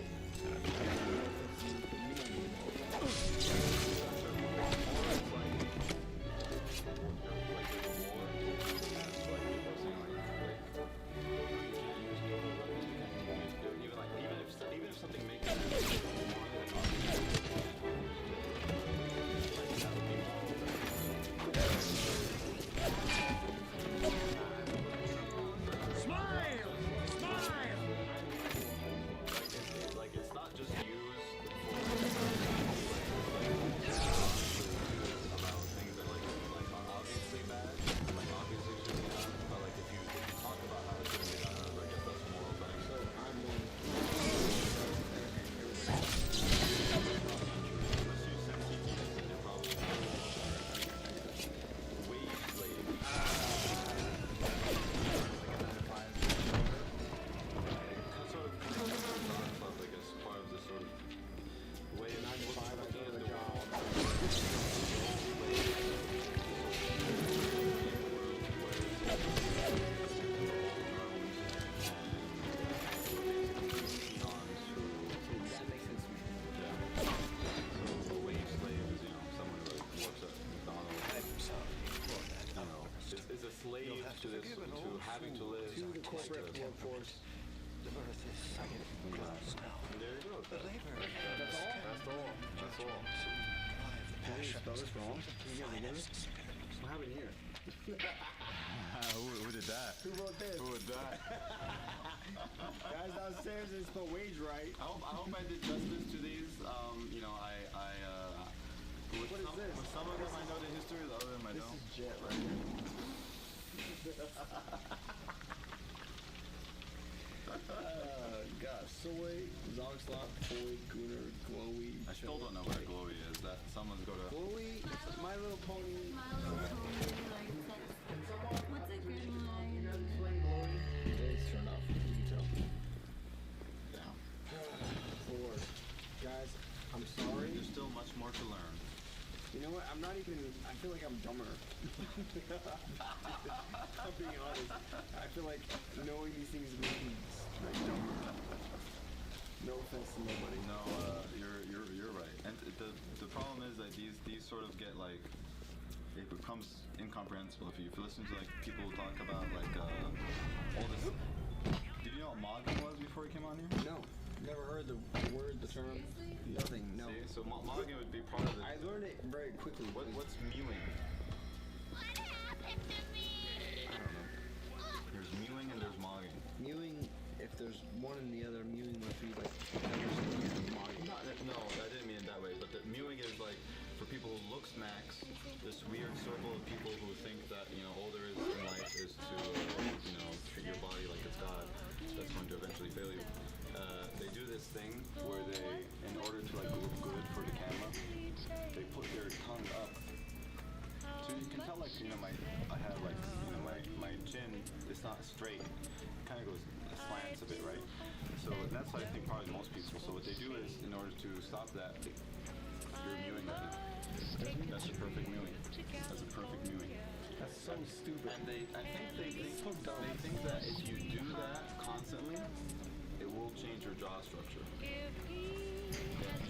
Even if something makes Smile! Smile! Like it's not just used about things that like are obviously bad, like obviously shouldn't be done. But like if you talk about how it shouldn't be done, I guess that's a moral thing. So is a slave to this, to having to live To the corporate workforce. The earth is second class now. There you go. The labor. That's all. That's all. Can you spell this wrong? Can you get rid of it? What happened here? Who did that? Who wrote this? Who was that? Guys downstairs didn't spell wage right. I hope I did justice to these. You know, with What is this? With some of them I know the history, the other them I This don't. is Jet right here. God, Soy, Zogslot, Boy, Gooner, Glowy. I still don't know what a glowy is. That someone's go to. Glowy, My Little Pony. What's a good line? It's turned off. You can tell. Down. Lord. Guys, I'm sorry. There's still much more to learn. You know what? I'm not even. I feel like I'm dumber. I'm being honest. I feel like knowing these things makes me like dumber. No offense to nobody. No, you're right. And the problem is that these sort of get like, it becomes incomprehensible if you listen to like people talk about like all this. Did you know what mogging was before you came on here? No. Never heard the word, the term. Nothing. No. See, so mogging would be part of it. I learned it very quickly. What's mewing? What happened to me? I don't know. There's mewing and there's mogging. Mewing, if there's one and the other, mewing must be like mogging. No, I didn't mean it that way. But the mewing is like for people who look smacks. This weird circle of people who think that all there is in life is to treat your body like it's God. That's going to eventually fail you. They do this thing where they, in order to like look good for the camera, they put their tongue up. So you can tell like I have like my chin. It's not straight. It kind of goes slants a bit, right? So that's I think probably most people. So what they do is, in order to stop that, you're mewing right now. That's a perfect mewing. That's a perfect mewing. That's so stupid. And I think they think that if you do that constantly, it will change your jaw structure. If you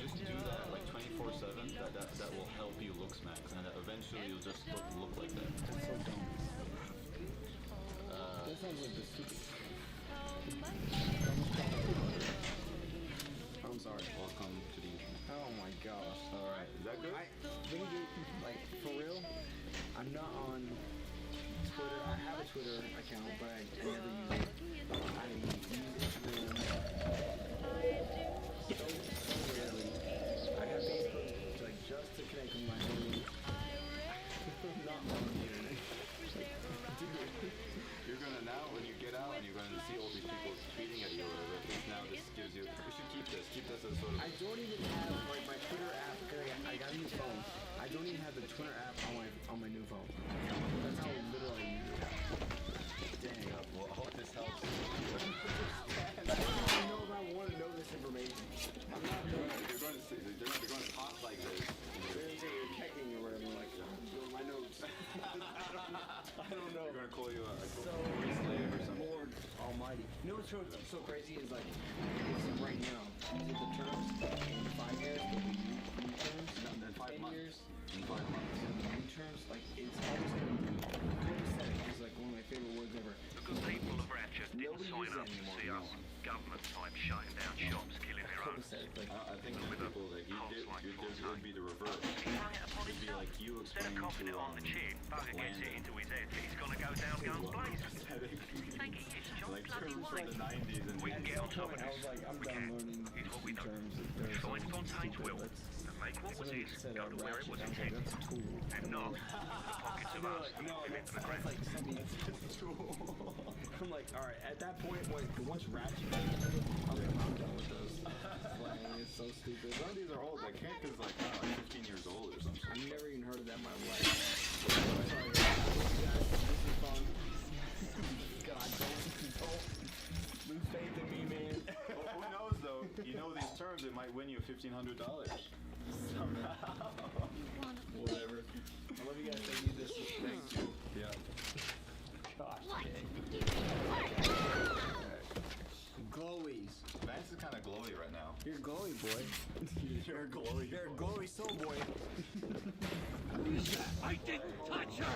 just do that like 24/7, that will help you look smacks, and eventually you'll just look like that. That's so dumb. That sounds like the stupid. I'm sorry. Welcome to the internet. Oh my gosh. All right, is that good? Like for real, I'm not on Twitter. I have a Twitter account, but I never use it. I use Instagram so rarely. I have Facebook like just to connect with my family. I'm not on the internet. You're gonna now, when you get out and you're gonna see all these people tweeting at you or whatever, at least now this gives you, we should keep this as sort of... I don't even have like my Twitter app, because I got a new phone. I don't even have the Twitter app on my new phone. That's how little I use it. Dang. Well, I hope this helps. I don't even know if I want to know this information. I'm not doing it. They're going to talk like this. They're going to say you're checking or whatever, like, I'm doing my notes. I don't know. They're going to call you a so slave or something. Lord almighty. You know what's so crazy is like, right now, these are the terms in 5 years, there'll be new terms, in 5 months. years, in 5 months. New terms, like, it's always going to be, copacetic is like one of my favorite words ever. Because people of Ratchet didn't sign up to see us. Government type shutting down shops, killing their own. I think the people that it would be the reverse. It'd be like you Instead of explaining coughing it on the chin, Bugger gets it into his head that he's gonna go down guns blazing. Thinking it's John like bloody terms from White. the 90s and We can get on top of I this. was like, I'm We done can. learning Here's what we these do. terms. Try to contain will and make what was his go to where it was intended. And not the pockets of us who commit to the ground. Like something I'm like, all right. At that point, once Ratchet, I'm done with those. It's so stupid. Some of these are old. Like Hank is like 15 years old or something. I've never even heard of that in my life. Sorry, guys. This is fun. God, don't lose faith in me, man. Well, who knows though? You know these terms, it might win you $1,500 somehow. Whatever. I love you guys. Thank you. This is thank you. Yeah. Gosh. Glowies. Vance is kind of glowy right now. You're a glowy boy. You're a glowy. You're a glowy soul boy. I didn't touch her!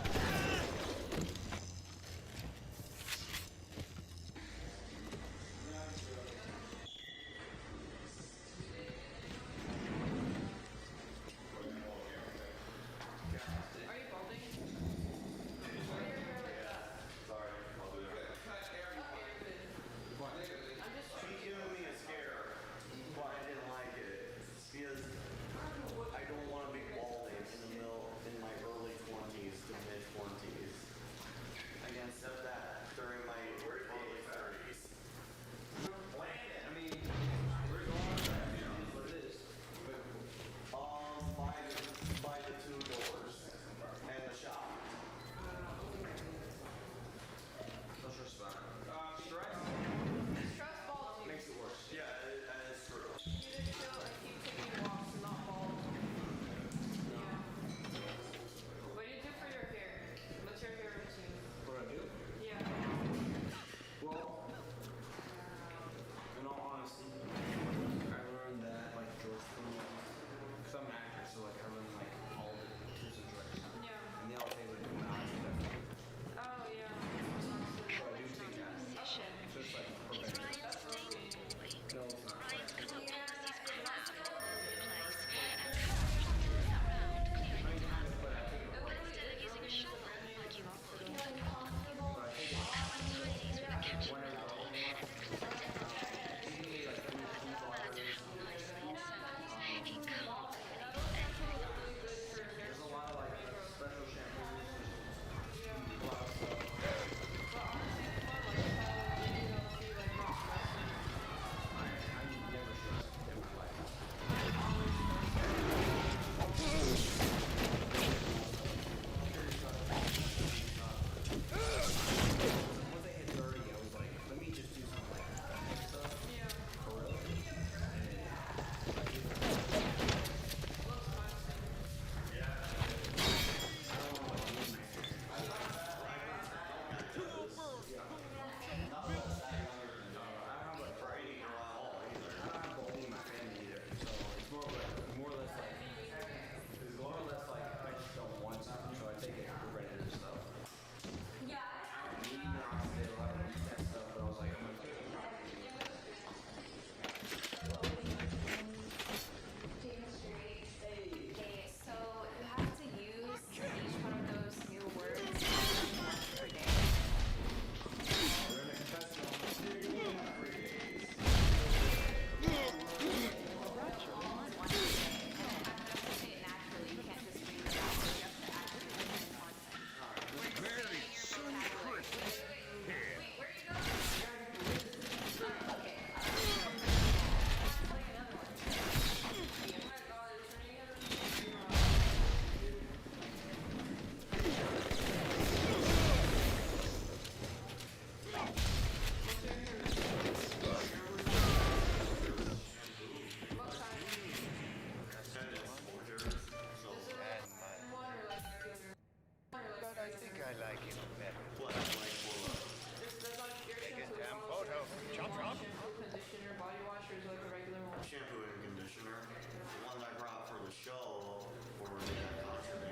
like it better. What? Like for what? That's not your Take a shampoo. damn photo. Chomp chomp. Shampoo, conditioner, body wash, or is it like a regular one? Shampoo and conditioner. The one I brought for the show, for that concert,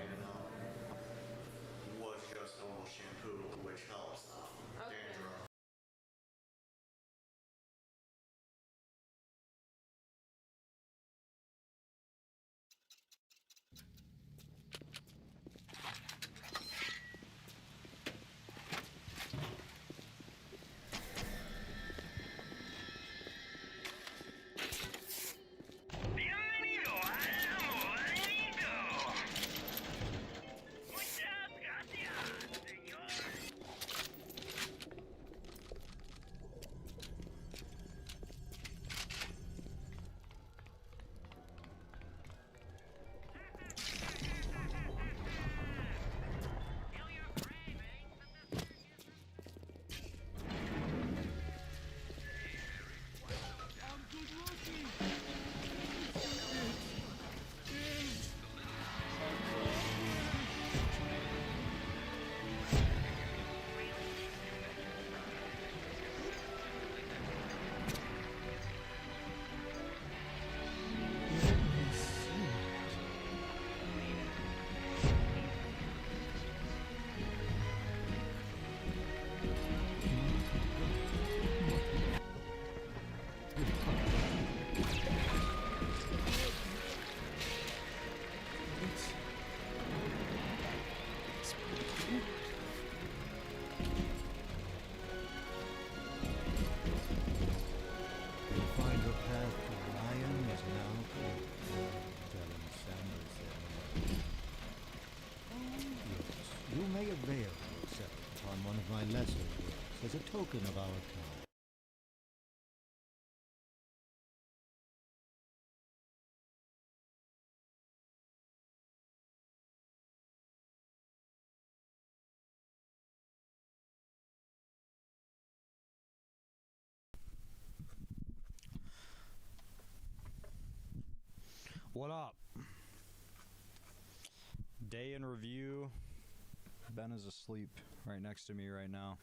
was just normal shampoo, which helps dandruff. Find your path to Ryan is now clear, telling Sanders said. Yes, you may avail yourself upon one of my lesser works as a token of our kind. What up? Day in review. Ben is asleep right next to me right now.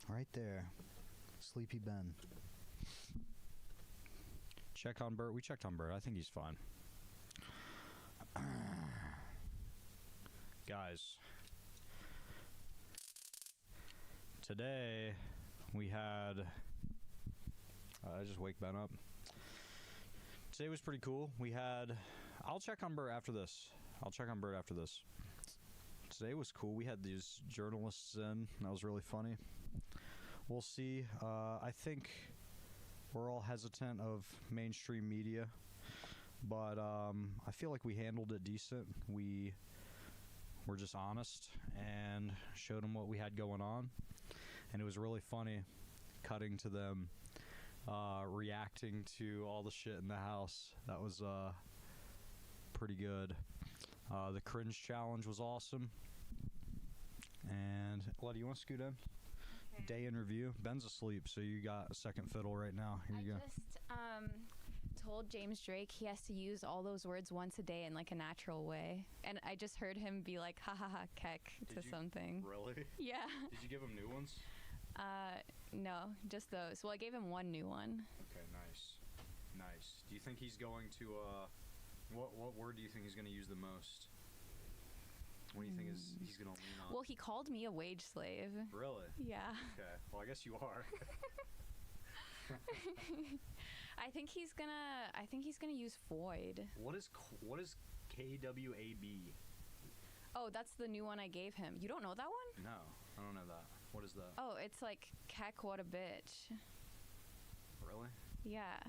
Right there. Sleepy Ben. Check on Bert. We checked on Bert. I think he's fine. Guys. Today we had... I just wake Ben up. Today was pretty cool. We had... I'll check on Bert after this. Today was cool. We had these journalists in. That was really funny. We'll see. I think we're all hesitant of mainstream media. But I feel like we handled it decent. We were just honest and showed them what we had going on. And it was really funny cutting to them reacting to all the shit in the house. That was pretty good. The cringe challenge was awesome. And Letty, you want to scoot in? Okay. Day in review. Ben's asleep, so you got a second fiddle right now. Here you go. I just told James Drake he has to use all those words once a day in like a natural way. And I just heard him be like, ha ha ha, keck to something. Really? Yeah. Did you give him new ones? No, just those. Well, I gave him one new one. Okay, nice. Nice. Do you think he's going to, what word do you think he's going to use the most? What do you think he's going to lean on? Well, he called me a wage slave. Really? Yeah. Okay. Well, I guess you are. I think he's gonna use void. What is KWAB? Oh, that's the new one I gave him. You don't know that one? No, I don't know that. What is that? Oh, it's like keck, what a bitch. Really? Yeah.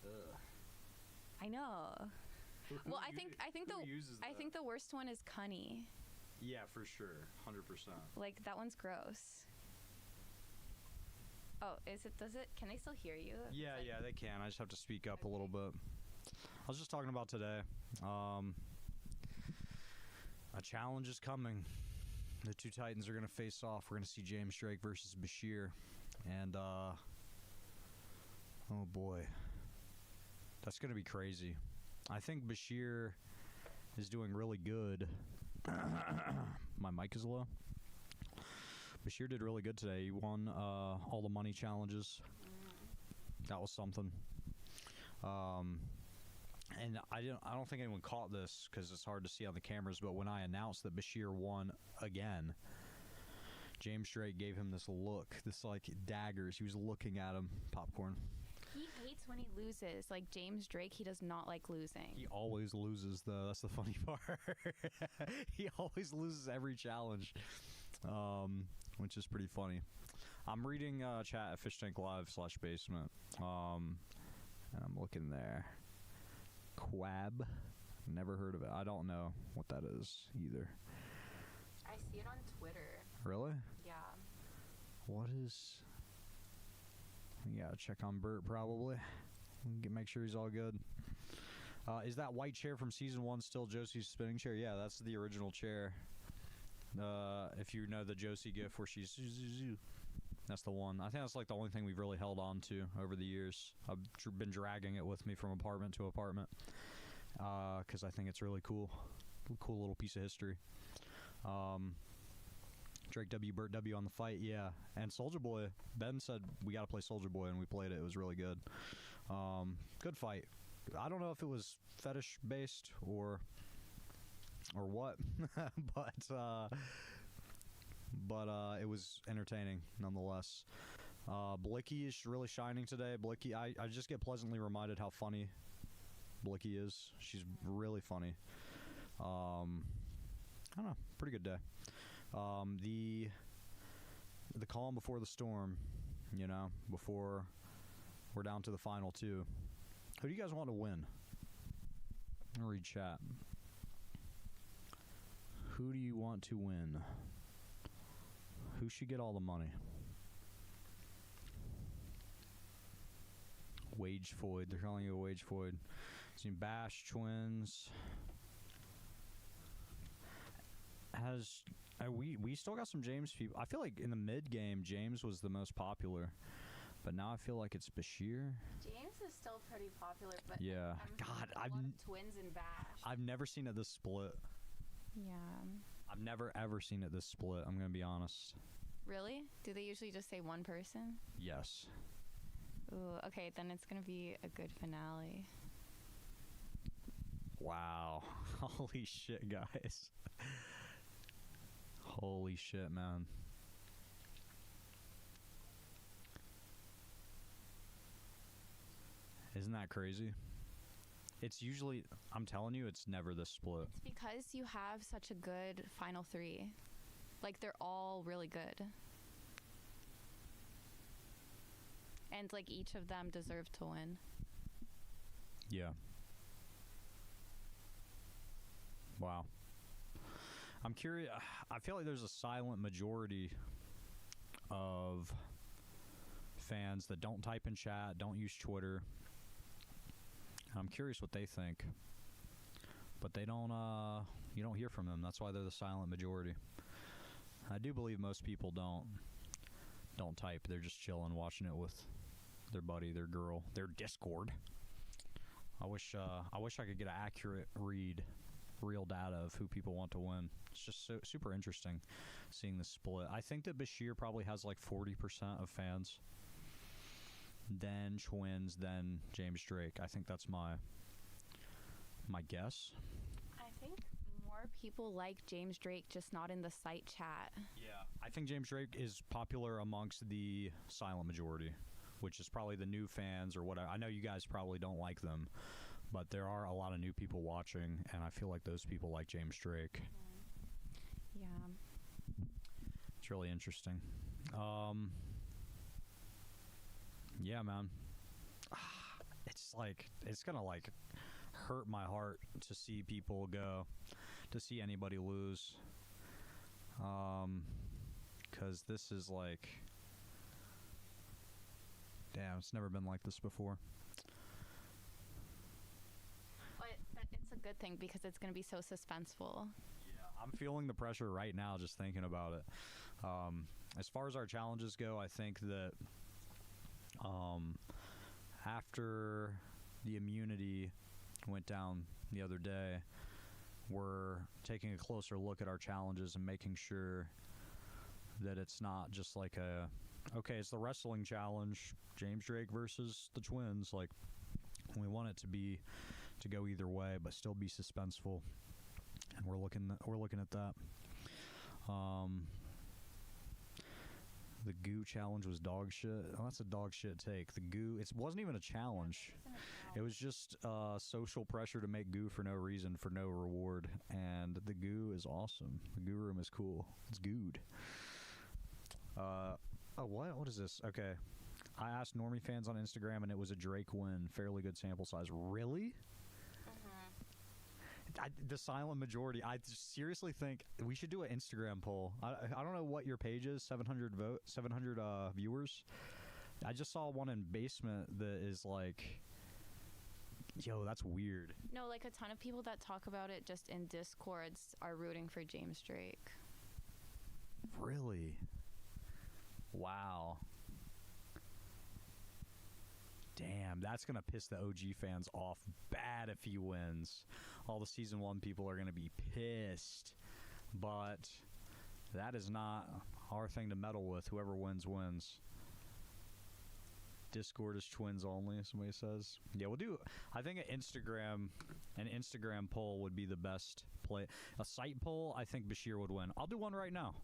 Ugh. I know. Well, I think the worst one is cunny. Yeah, for sure. 100%. Like, that one's gross. Oh, can they still hear you? Yeah, they can. I just have to speak up a little bit. I was just talking about today. A challenge is coming. The two Titans are going to face off. We're going to see James Drake versus Bashir. And, oh boy. That's going to be crazy. I think Bashir is doing really good. my mic is low. Bashir did really good today. He won all the money challenges. That was something. And I don't think anyone caught this because it's hard to see on the cameras, but when I announced that Bashir won again, James Drake gave him this look, this like daggers. He was looking at him. Popcorn. He hates when he loses. Like James Drake, he does not like losing. He always loses, though. That's the funny part. He always loses every challenge, which is pretty funny. I'm reading chat at Fish Tank Live /basement, and I'm looking there. Quab, never heard of it. I don't know what that is either. I see it on Twitter. Really? Yeah. What is? We gotta check on Bert probably. Make sure he's all good. Is that white chair from season 1 still Josie's spinning chair? Yeah, that's the original chair. If you know the Josie gif where she's that's the one. I think that's like the only thing we've really held on to over the years. I've been dragging it with me from apartment to apartment because I think it's really cool. Cool little piece of history. Drake W, Bert W on the fight, yeah. And Soulja Boy, Ben said we got to play Soulja Boy, and we played it. It was really good. Good fight. I don't know if it was fetish based or what, but it was entertaining nonetheless. Blicky is really shining today. Blicky, I just get pleasantly reminded how funny Blicky is. She's really funny. I don't know, pretty good day. The calm before the storm, you know, before we're down to the final 2. Who do you guys want to win? I'll read chat. Who do you want to win? Who should get all the money? Wage Void. They're calling you a Wage Void. Seen Bash Twins. We still got some James people. I feel like in the mid game James was the most popular, but now I feel like it's Bashir. James is still pretty popular, but yeah, I've a lot of twins in Bash. I've never seen it this split. Yeah. I've never ever seen it this split. I'm gonna be honest. Really? Do they usually just say one person? Yes. Ooh, okay, then it's gonna be a good finale. Wow. Holy shit, guys. Holy shit, man. Isn't that crazy? It's usually, I'm telling you, it's never this split. It's because you have such a good final 3. Like, they're all really good. And, like, each of them deserve to win. Yeah. Wow. I'm curious. I feel like there's a silent majority of fans that don't type in chat, don't use Twitter. I'm curious what they think. But they don't, you don't hear from them. That's why they're the silent majority. I do believe most people don't type. They're just chilling, watching it with their buddy, their girl, their Discord. I wish I could get an accurate real data of who people want to win. It's just super interesting seeing the split. I think that Bashir probably has like 40% of fans, then Twins, then James Drake. I think that's my guess. I think more people like James Drake, just not in the site chat. Yeah, I think James Drake is popular amongst the silent majority, which is probably the new fans or whatever. I know you guys probably don't like them, but there are a lot of new people watching, and I feel like those people like James Drake. Yeah. It's really interesting. Yeah, man. It's like, it's gonna like hurt my heart to see people go, to see anybody lose. 'Cause this is like, damn, it's never been like this before. But it's a good thing because it's going to be so suspenseful. Yeah, I'm feeling the pressure right now just thinking about it. As far as our challenges go, I think that after the immunity went down the other day, we're taking a closer look at our challenges and making sure that it's not just like okay, it's the wrestling challenge, James Drake versus the Twins. Like, we want it to go either way, but still be suspenseful. And we're looking at that. The goo challenge was dog shit. Oh, that's a dog shit take. The goo, it wasn't even a challenge. It was just social pressure to make goo for no reason, for no reward. And the goo is awesome. The goo room is cool. It's gooed. Oh, what is this? Okay. I asked Normie fans on Instagram, and it was a Drake win. Fairly good sample size. Really? The silent majority. I seriously think we should do an Instagram poll. I don't know what your page is. 700 viewers. I just saw one in basement that is like, yo, that's weird. No, like a ton of people that talk about it just in Discords are rooting for James Drake. Really? Wow. Damn, that's going to piss the OG fans off bad if he wins. All the Season 1 people are going to be pissed. But that is not our thing to meddle with. Whoever wins, wins. Discord is Twins only, somebody says. Yeah, we'll do, I think an Instagram poll would be the best play. A site poll, I think Bashir would win. I'll do one right now.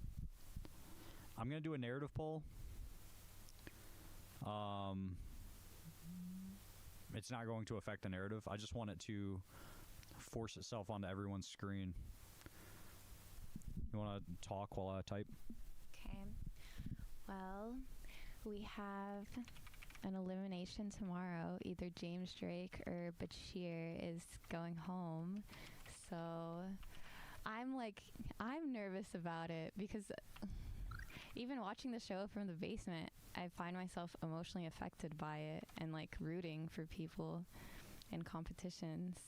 I'm going to do a narrative poll. It's not going to affect the narrative. I just want it to force itself onto everyone's screen. You want to talk while I type? Okay. Well, we have an elimination tomorrow. Either James Drake or Bashir is going home. So I'm nervous about it because even watching the show from the basement, I find myself emotionally affected by it and like rooting for people in competitions.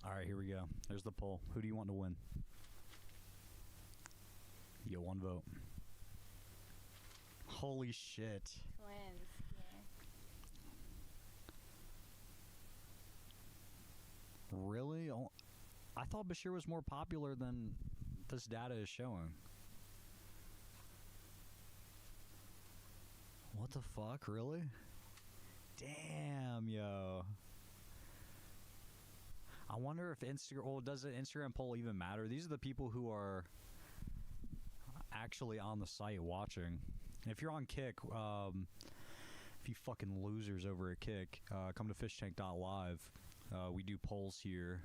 All right, here we go. There's the poll. Who do you want to win? You get one vote. Holy shit. Twins. Yeah. Really? Oh, I thought Bashir was more popular than this data is showing. What the fuck? Really? Damn, yo. I wonder if Instagram... Well, does the Instagram poll even matter? These are the people who are actually on the site watching. If you're on Kick, if you fucking losers over at Kick, come to fishtank.live. We do polls here.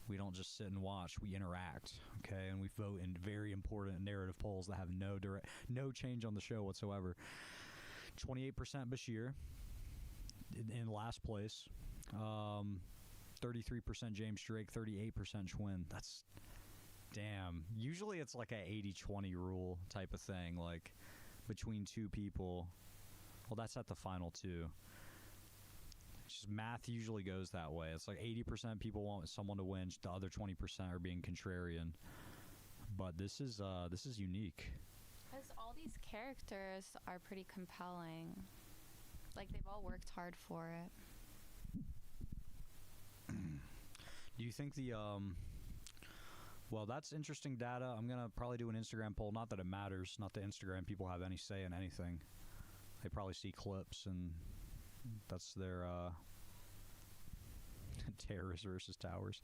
We don't just sit and watch. We interact, okay? And we vote in very important narrative polls that have no change on the show whatsoever. 28% Bashir in last place. 33% James Drake, 38% Schwinn. That's... Damn. Usually it's like a 80-20 rule type of thing, like between two people. Well, that's at the final two. Just math usually goes that way. It's like 80% people want someone to win, the other 20% are being contrarian. But this is unique. Because all these characters are pretty compelling. Like they've all worked hard for it. Do you think the well, that's interesting data. I'm gonna probably do an Instagram poll. Not that it matters. Not that Instagram people have any say in anything. They probably see clips and that's their terrorists versus towers.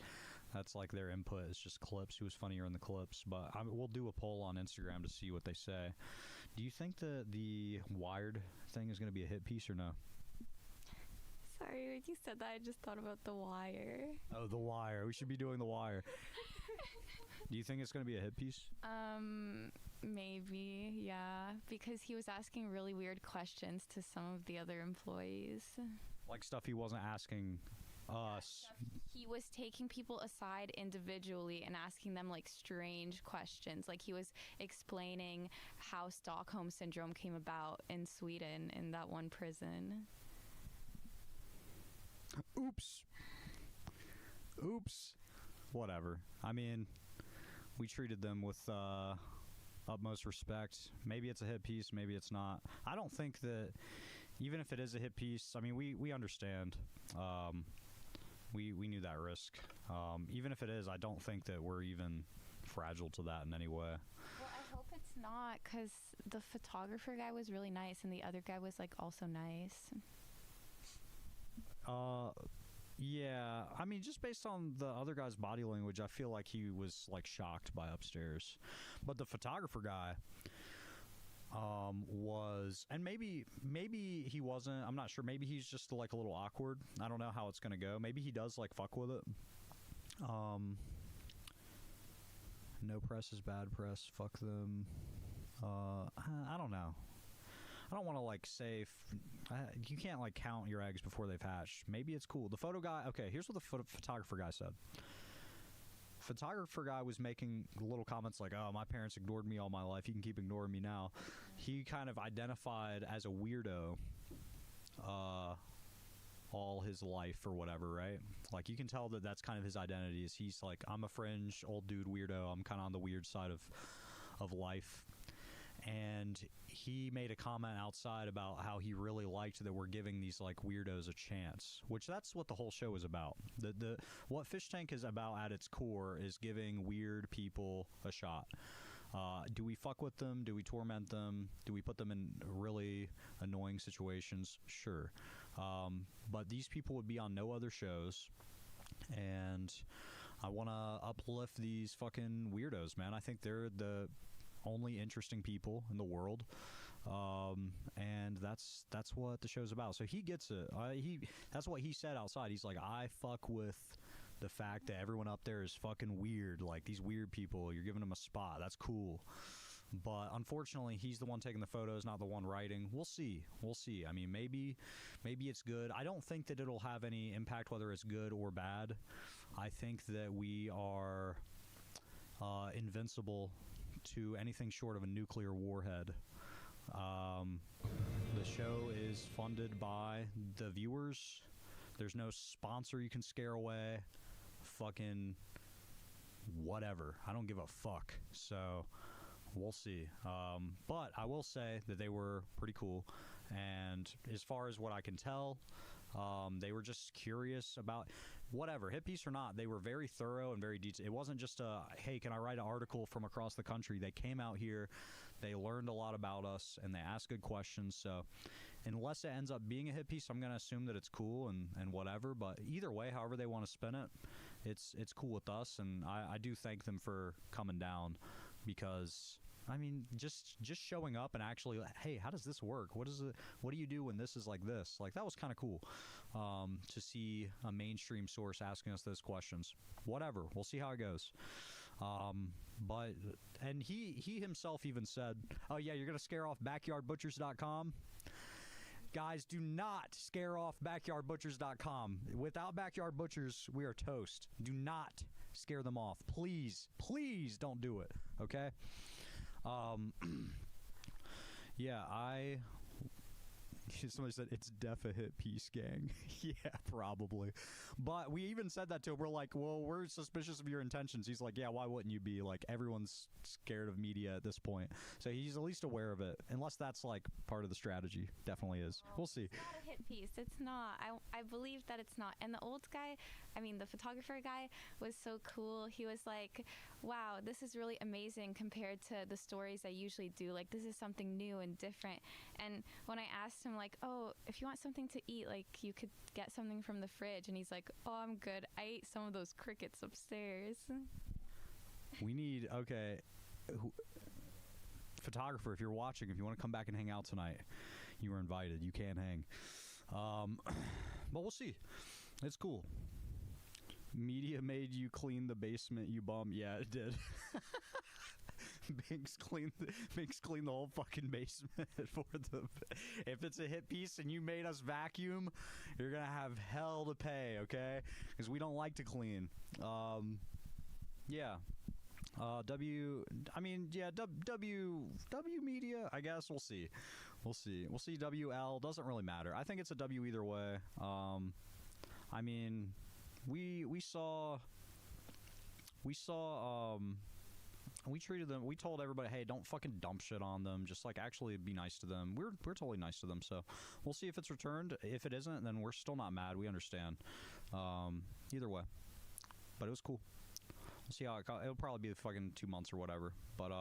That's like their input. It's just clips. Who's funnier in the clips? But we'll do a poll on Instagram to see what they say. Do you think the Wired thing is going to be a hit piece or no? Sorry, when you said that, I just thought about The Wire. Oh, The Wire. We should be doing The Wire. Do you think it's going to be a hit piece? Maybe, yeah. Because he was asking really weird questions to some of the other employees. Like stuff he wasn't asking us. He was taking people aside individually and asking them like strange questions. Like he was explaining how Stockholm Syndrome came about in Sweden in that one prison. Oops. Whatever. I mean, we treated them with utmost respect. Maybe it's a hit piece, maybe it's not. I don't think that, even if it is a hit piece, I mean, we understand. We knew that risk. Even if it is, I don't think that we're even fragile to that in any way. Well, I hope it's not, because the photographer guy was really nice, and the other guy was like also nice. Yeah, I mean, just based on the other guy's body language, I feel like he was like shocked by upstairs. But the photographer guy was, and maybe he wasn't, I'm not sure, maybe he's just like a little awkward. I don't know how it's gonna go. Maybe he does like fuck with it. No press is bad press, fuck them. I don't know. I don't want to like say you can't like count your eggs before they've hatched. Maybe it's cool. The photo guy, okay, here's what the photographer guy said. Photographer guy was making little comments like, oh, my parents ignored me all my life, you can keep ignoring me now. He kind of identified as a weirdo all his life or whatever, right? Like, you can tell that that's kind of his identity, is he's like, I'm a fringe old dude weirdo, I'm kind of on the weird side of life. And he made a comment outside about how he really liked that we're giving these like weirdos a chance, which that's what the whole show is about. The what Fish Tank is about at its core is giving weird people a shot. Do we fuck with them? Do we torment them? Do we put them in really annoying situations? Sure. But these people would be on no other shows, and I want to uplift these fucking weirdos, man. I think they're the only interesting people in the world, and that's what the show's about. So he gets it. That's what he said outside. He's like, I fuck with the fact that everyone up there is fucking weird, like these weird people, you're giving them a spot, that's cool. But unfortunately, he's the one taking the photos, not the one writing. We'll see. I mean, maybe it's good. I don't think that it'll have any impact whether it's good or bad. I think that we are invincible to anything short of a nuclear warhead. The show is funded by the viewers. There's no sponsor you can scare away. Fucking whatever. I don't give a fuck. So we'll see. But I will say that they were pretty cool. And as far as what I can tell, they were just curious about whatever, hit piece or not. They were very thorough and very detailed. It wasn't just a, hey, can I write an article from across the country? They came out here, they learned a lot about us, and they asked good questions. So unless it ends up being a hit piece, I'm going to assume that it's cool and whatever. But either way, however they want to spin it, it's cool with us. And I do thank them for coming down, because I mean, just showing up and actually, hey, how does this work? What do you do when this is like this? Like, that was kind of cool to see a mainstream source asking us those questions. Whatever, we'll see how it goes. And he himself even said, oh yeah, you're gonna scare off backyardbutchers.com. Guys, do not scare off backyardbutchers.com. Without Backyard Butchers, we are toast. Do not scare them off. Please don't do it, okay? Yeah, somebody said it's def a hit piece, gang. Yeah, probably. But we even said that to him. We're like, well, we're suspicious of your intentions. He's like, yeah, why wouldn't you be? Like, everyone's scared of media at this point. So he's at least aware of it. Unless that's like part of the strategy. Definitely is. We'll see. It's not a hit piece. It's not. I believe that it's not. And the old guy, I mean, the photographer guy was so cool. He was like, wow, this is really amazing compared to the stories I usually do. Like, this is something new and different. And when I asked him, like, oh, if you want something to eat, like, you could get something from the fridge, and he's like, oh, I'm good, I ate some of those crickets upstairs. We need, okay, photographer, if you're watching, if you want to come back and hang out tonight, you are invited. You can hang. But we'll see. It's cool. Media made you clean the basement, you bum. Yeah, it did. Binks clean the whole fucking basement for the. If it's a hit piece and you made us vacuum, you're gonna have hell to pay, okay? Because we don't like to clean. Yeah. W media. I guess we'll see. We'll see. WL doesn't really matter. I think it's a W either way. I mean, we saw. We treated them. We told everybody, hey, don't fucking dump shit on them. Just like actually be nice to them. We're totally nice to them. So we'll see if it's returned. If it isn't, then we're still not mad. We understand. Either way, but it was cool. We'll see how it'll probably be fucking 2 months or whatever. But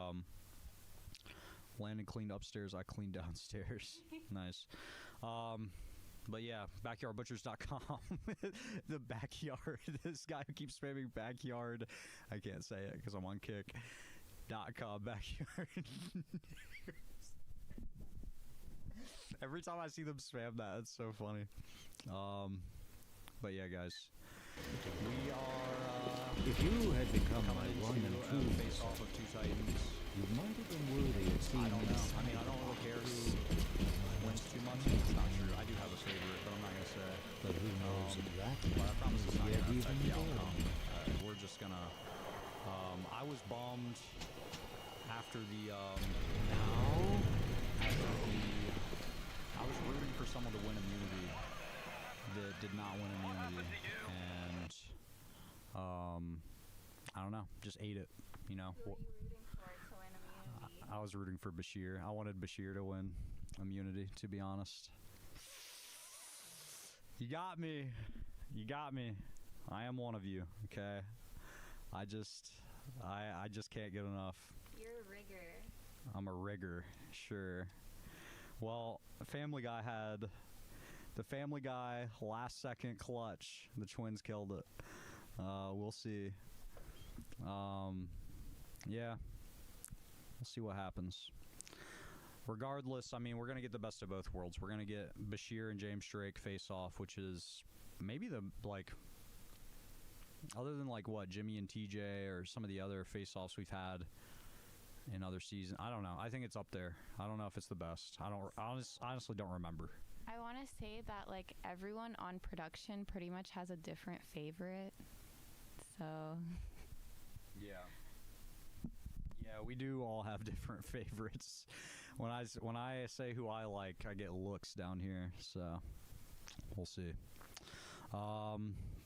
Landon cleaned upstairs. I cleaned downstairs. Nice. But yeah, backyardbutchers.com. The backyard. This guy who keeps spamming backyard. I can't say it because I'm on kick. .com backyard. Every time I see them spam that, it's so funny. But yeah, guys, we are. If you had become my one and two face off of two titans, you might have been worthy of seeing I don't know. this. I mean, I don't really care who wins too much. It's not true. I do have a favorite, but I'm not gonna say. But who knows exactly? But I promise it's not Yet gonna affect the even outcome. We're just gonna. I was bummed after the. I was rooting for someone to win immunity that did not win immunity, and I don't know, just ate it, you know. Who were you rooting for to win immunity? I was rooting for Bashir. I wanted Bashir to win immunity, to be honest. You got me. You got me. I am one of you, okay? I just can't get enough. You're a rigger. I'm a rigger, sure. Well, Family Guy had the Family Guy last second clutch. The Twins killed it. We'll see. Yeah. We'll see what happens. Regardless, I mean, we're going to get the best of both worlds. We're going to get Bashir and James Drake face off, which is maybe the, like, other than, like, what, Jimmy and TJ or some of the other face-offs we've had in other seasons. I don't know. I think it's up there. I don't know if it's the best. I honestly don't remember. I want to say that, like, everyone on production pretty much has a different favorite. So. Yeah. Yeah, we do all have different favorites. When I say who I like, I get looks down here. So, we'll see.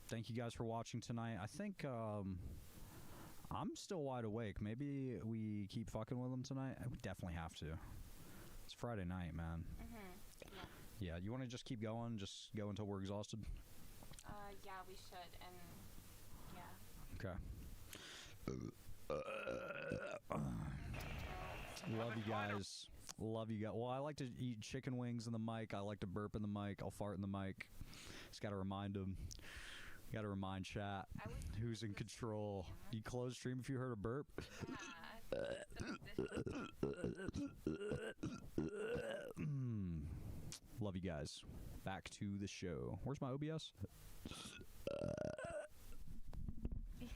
Thank you guys for watching tonight. I think I'm still wide awake. Maybe we keep fucking with them tonight. We definitely have to. It's Friday night, man. Yeah, you want to just keep going? Just go until we're exhausted? Yeah, we should, and yeah. Okay. Love you guys. Love you guys. Well, I like to eat chicken wings in the mic. I like to burp in the mic. I'll fart in the mic. Just got to remind them. Got to remind chat who's in control. You close stream if you heard a burp? Love you guys. Back to the show. Where's my OBS? You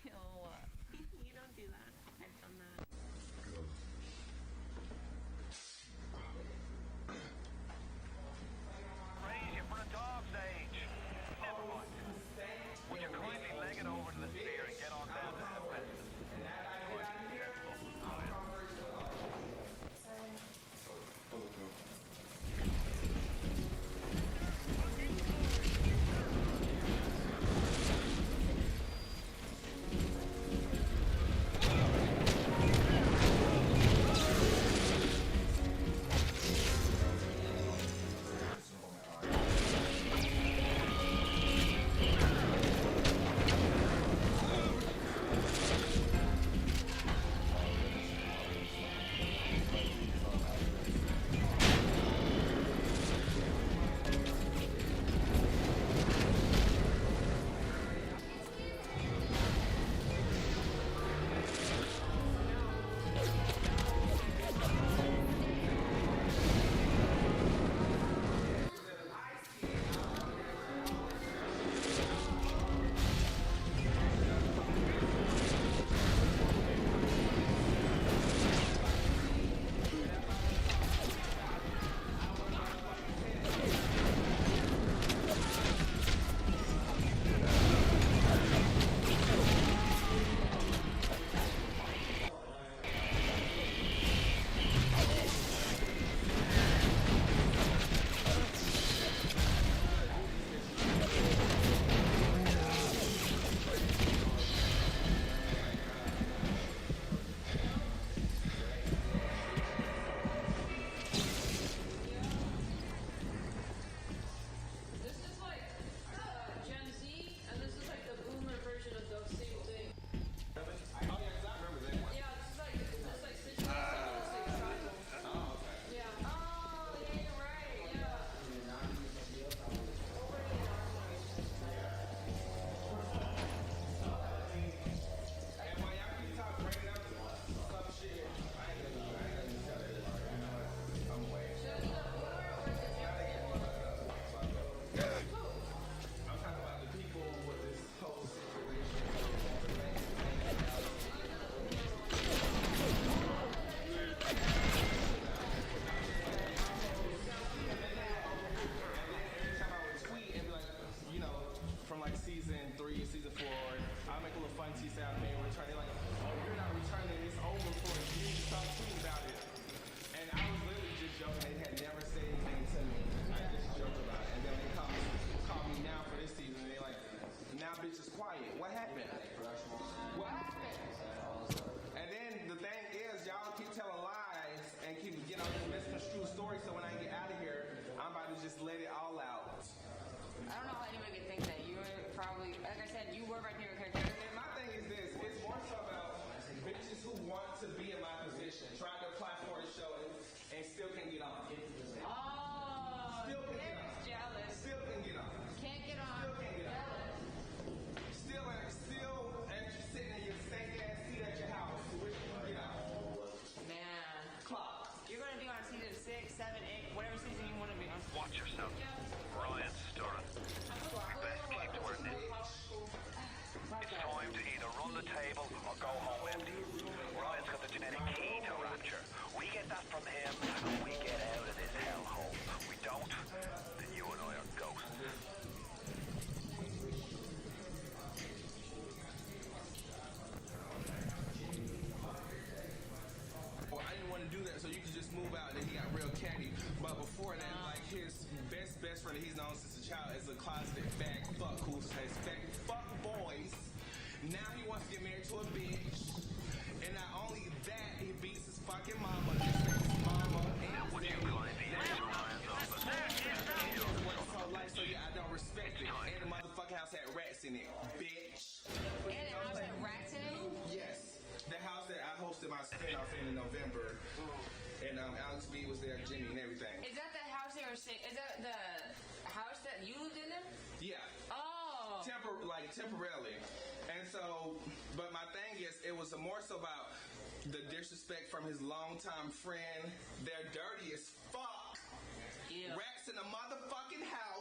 don't do that. I've done that. Raise you for a dog's age. Never mind. Would you kindly leg it over to the spear and get on down to the bed? my spin-off in November. And Alex B was there, Jimmy, and everything. Is that the house they were saying? Is that the house that you lived in there? Yeah. Oh. Temporarily. And so, but my thing is, it was more so about the disrespect from his longtime friend. They're dirty as fuck. Yeah. Rats in the motherfucking house.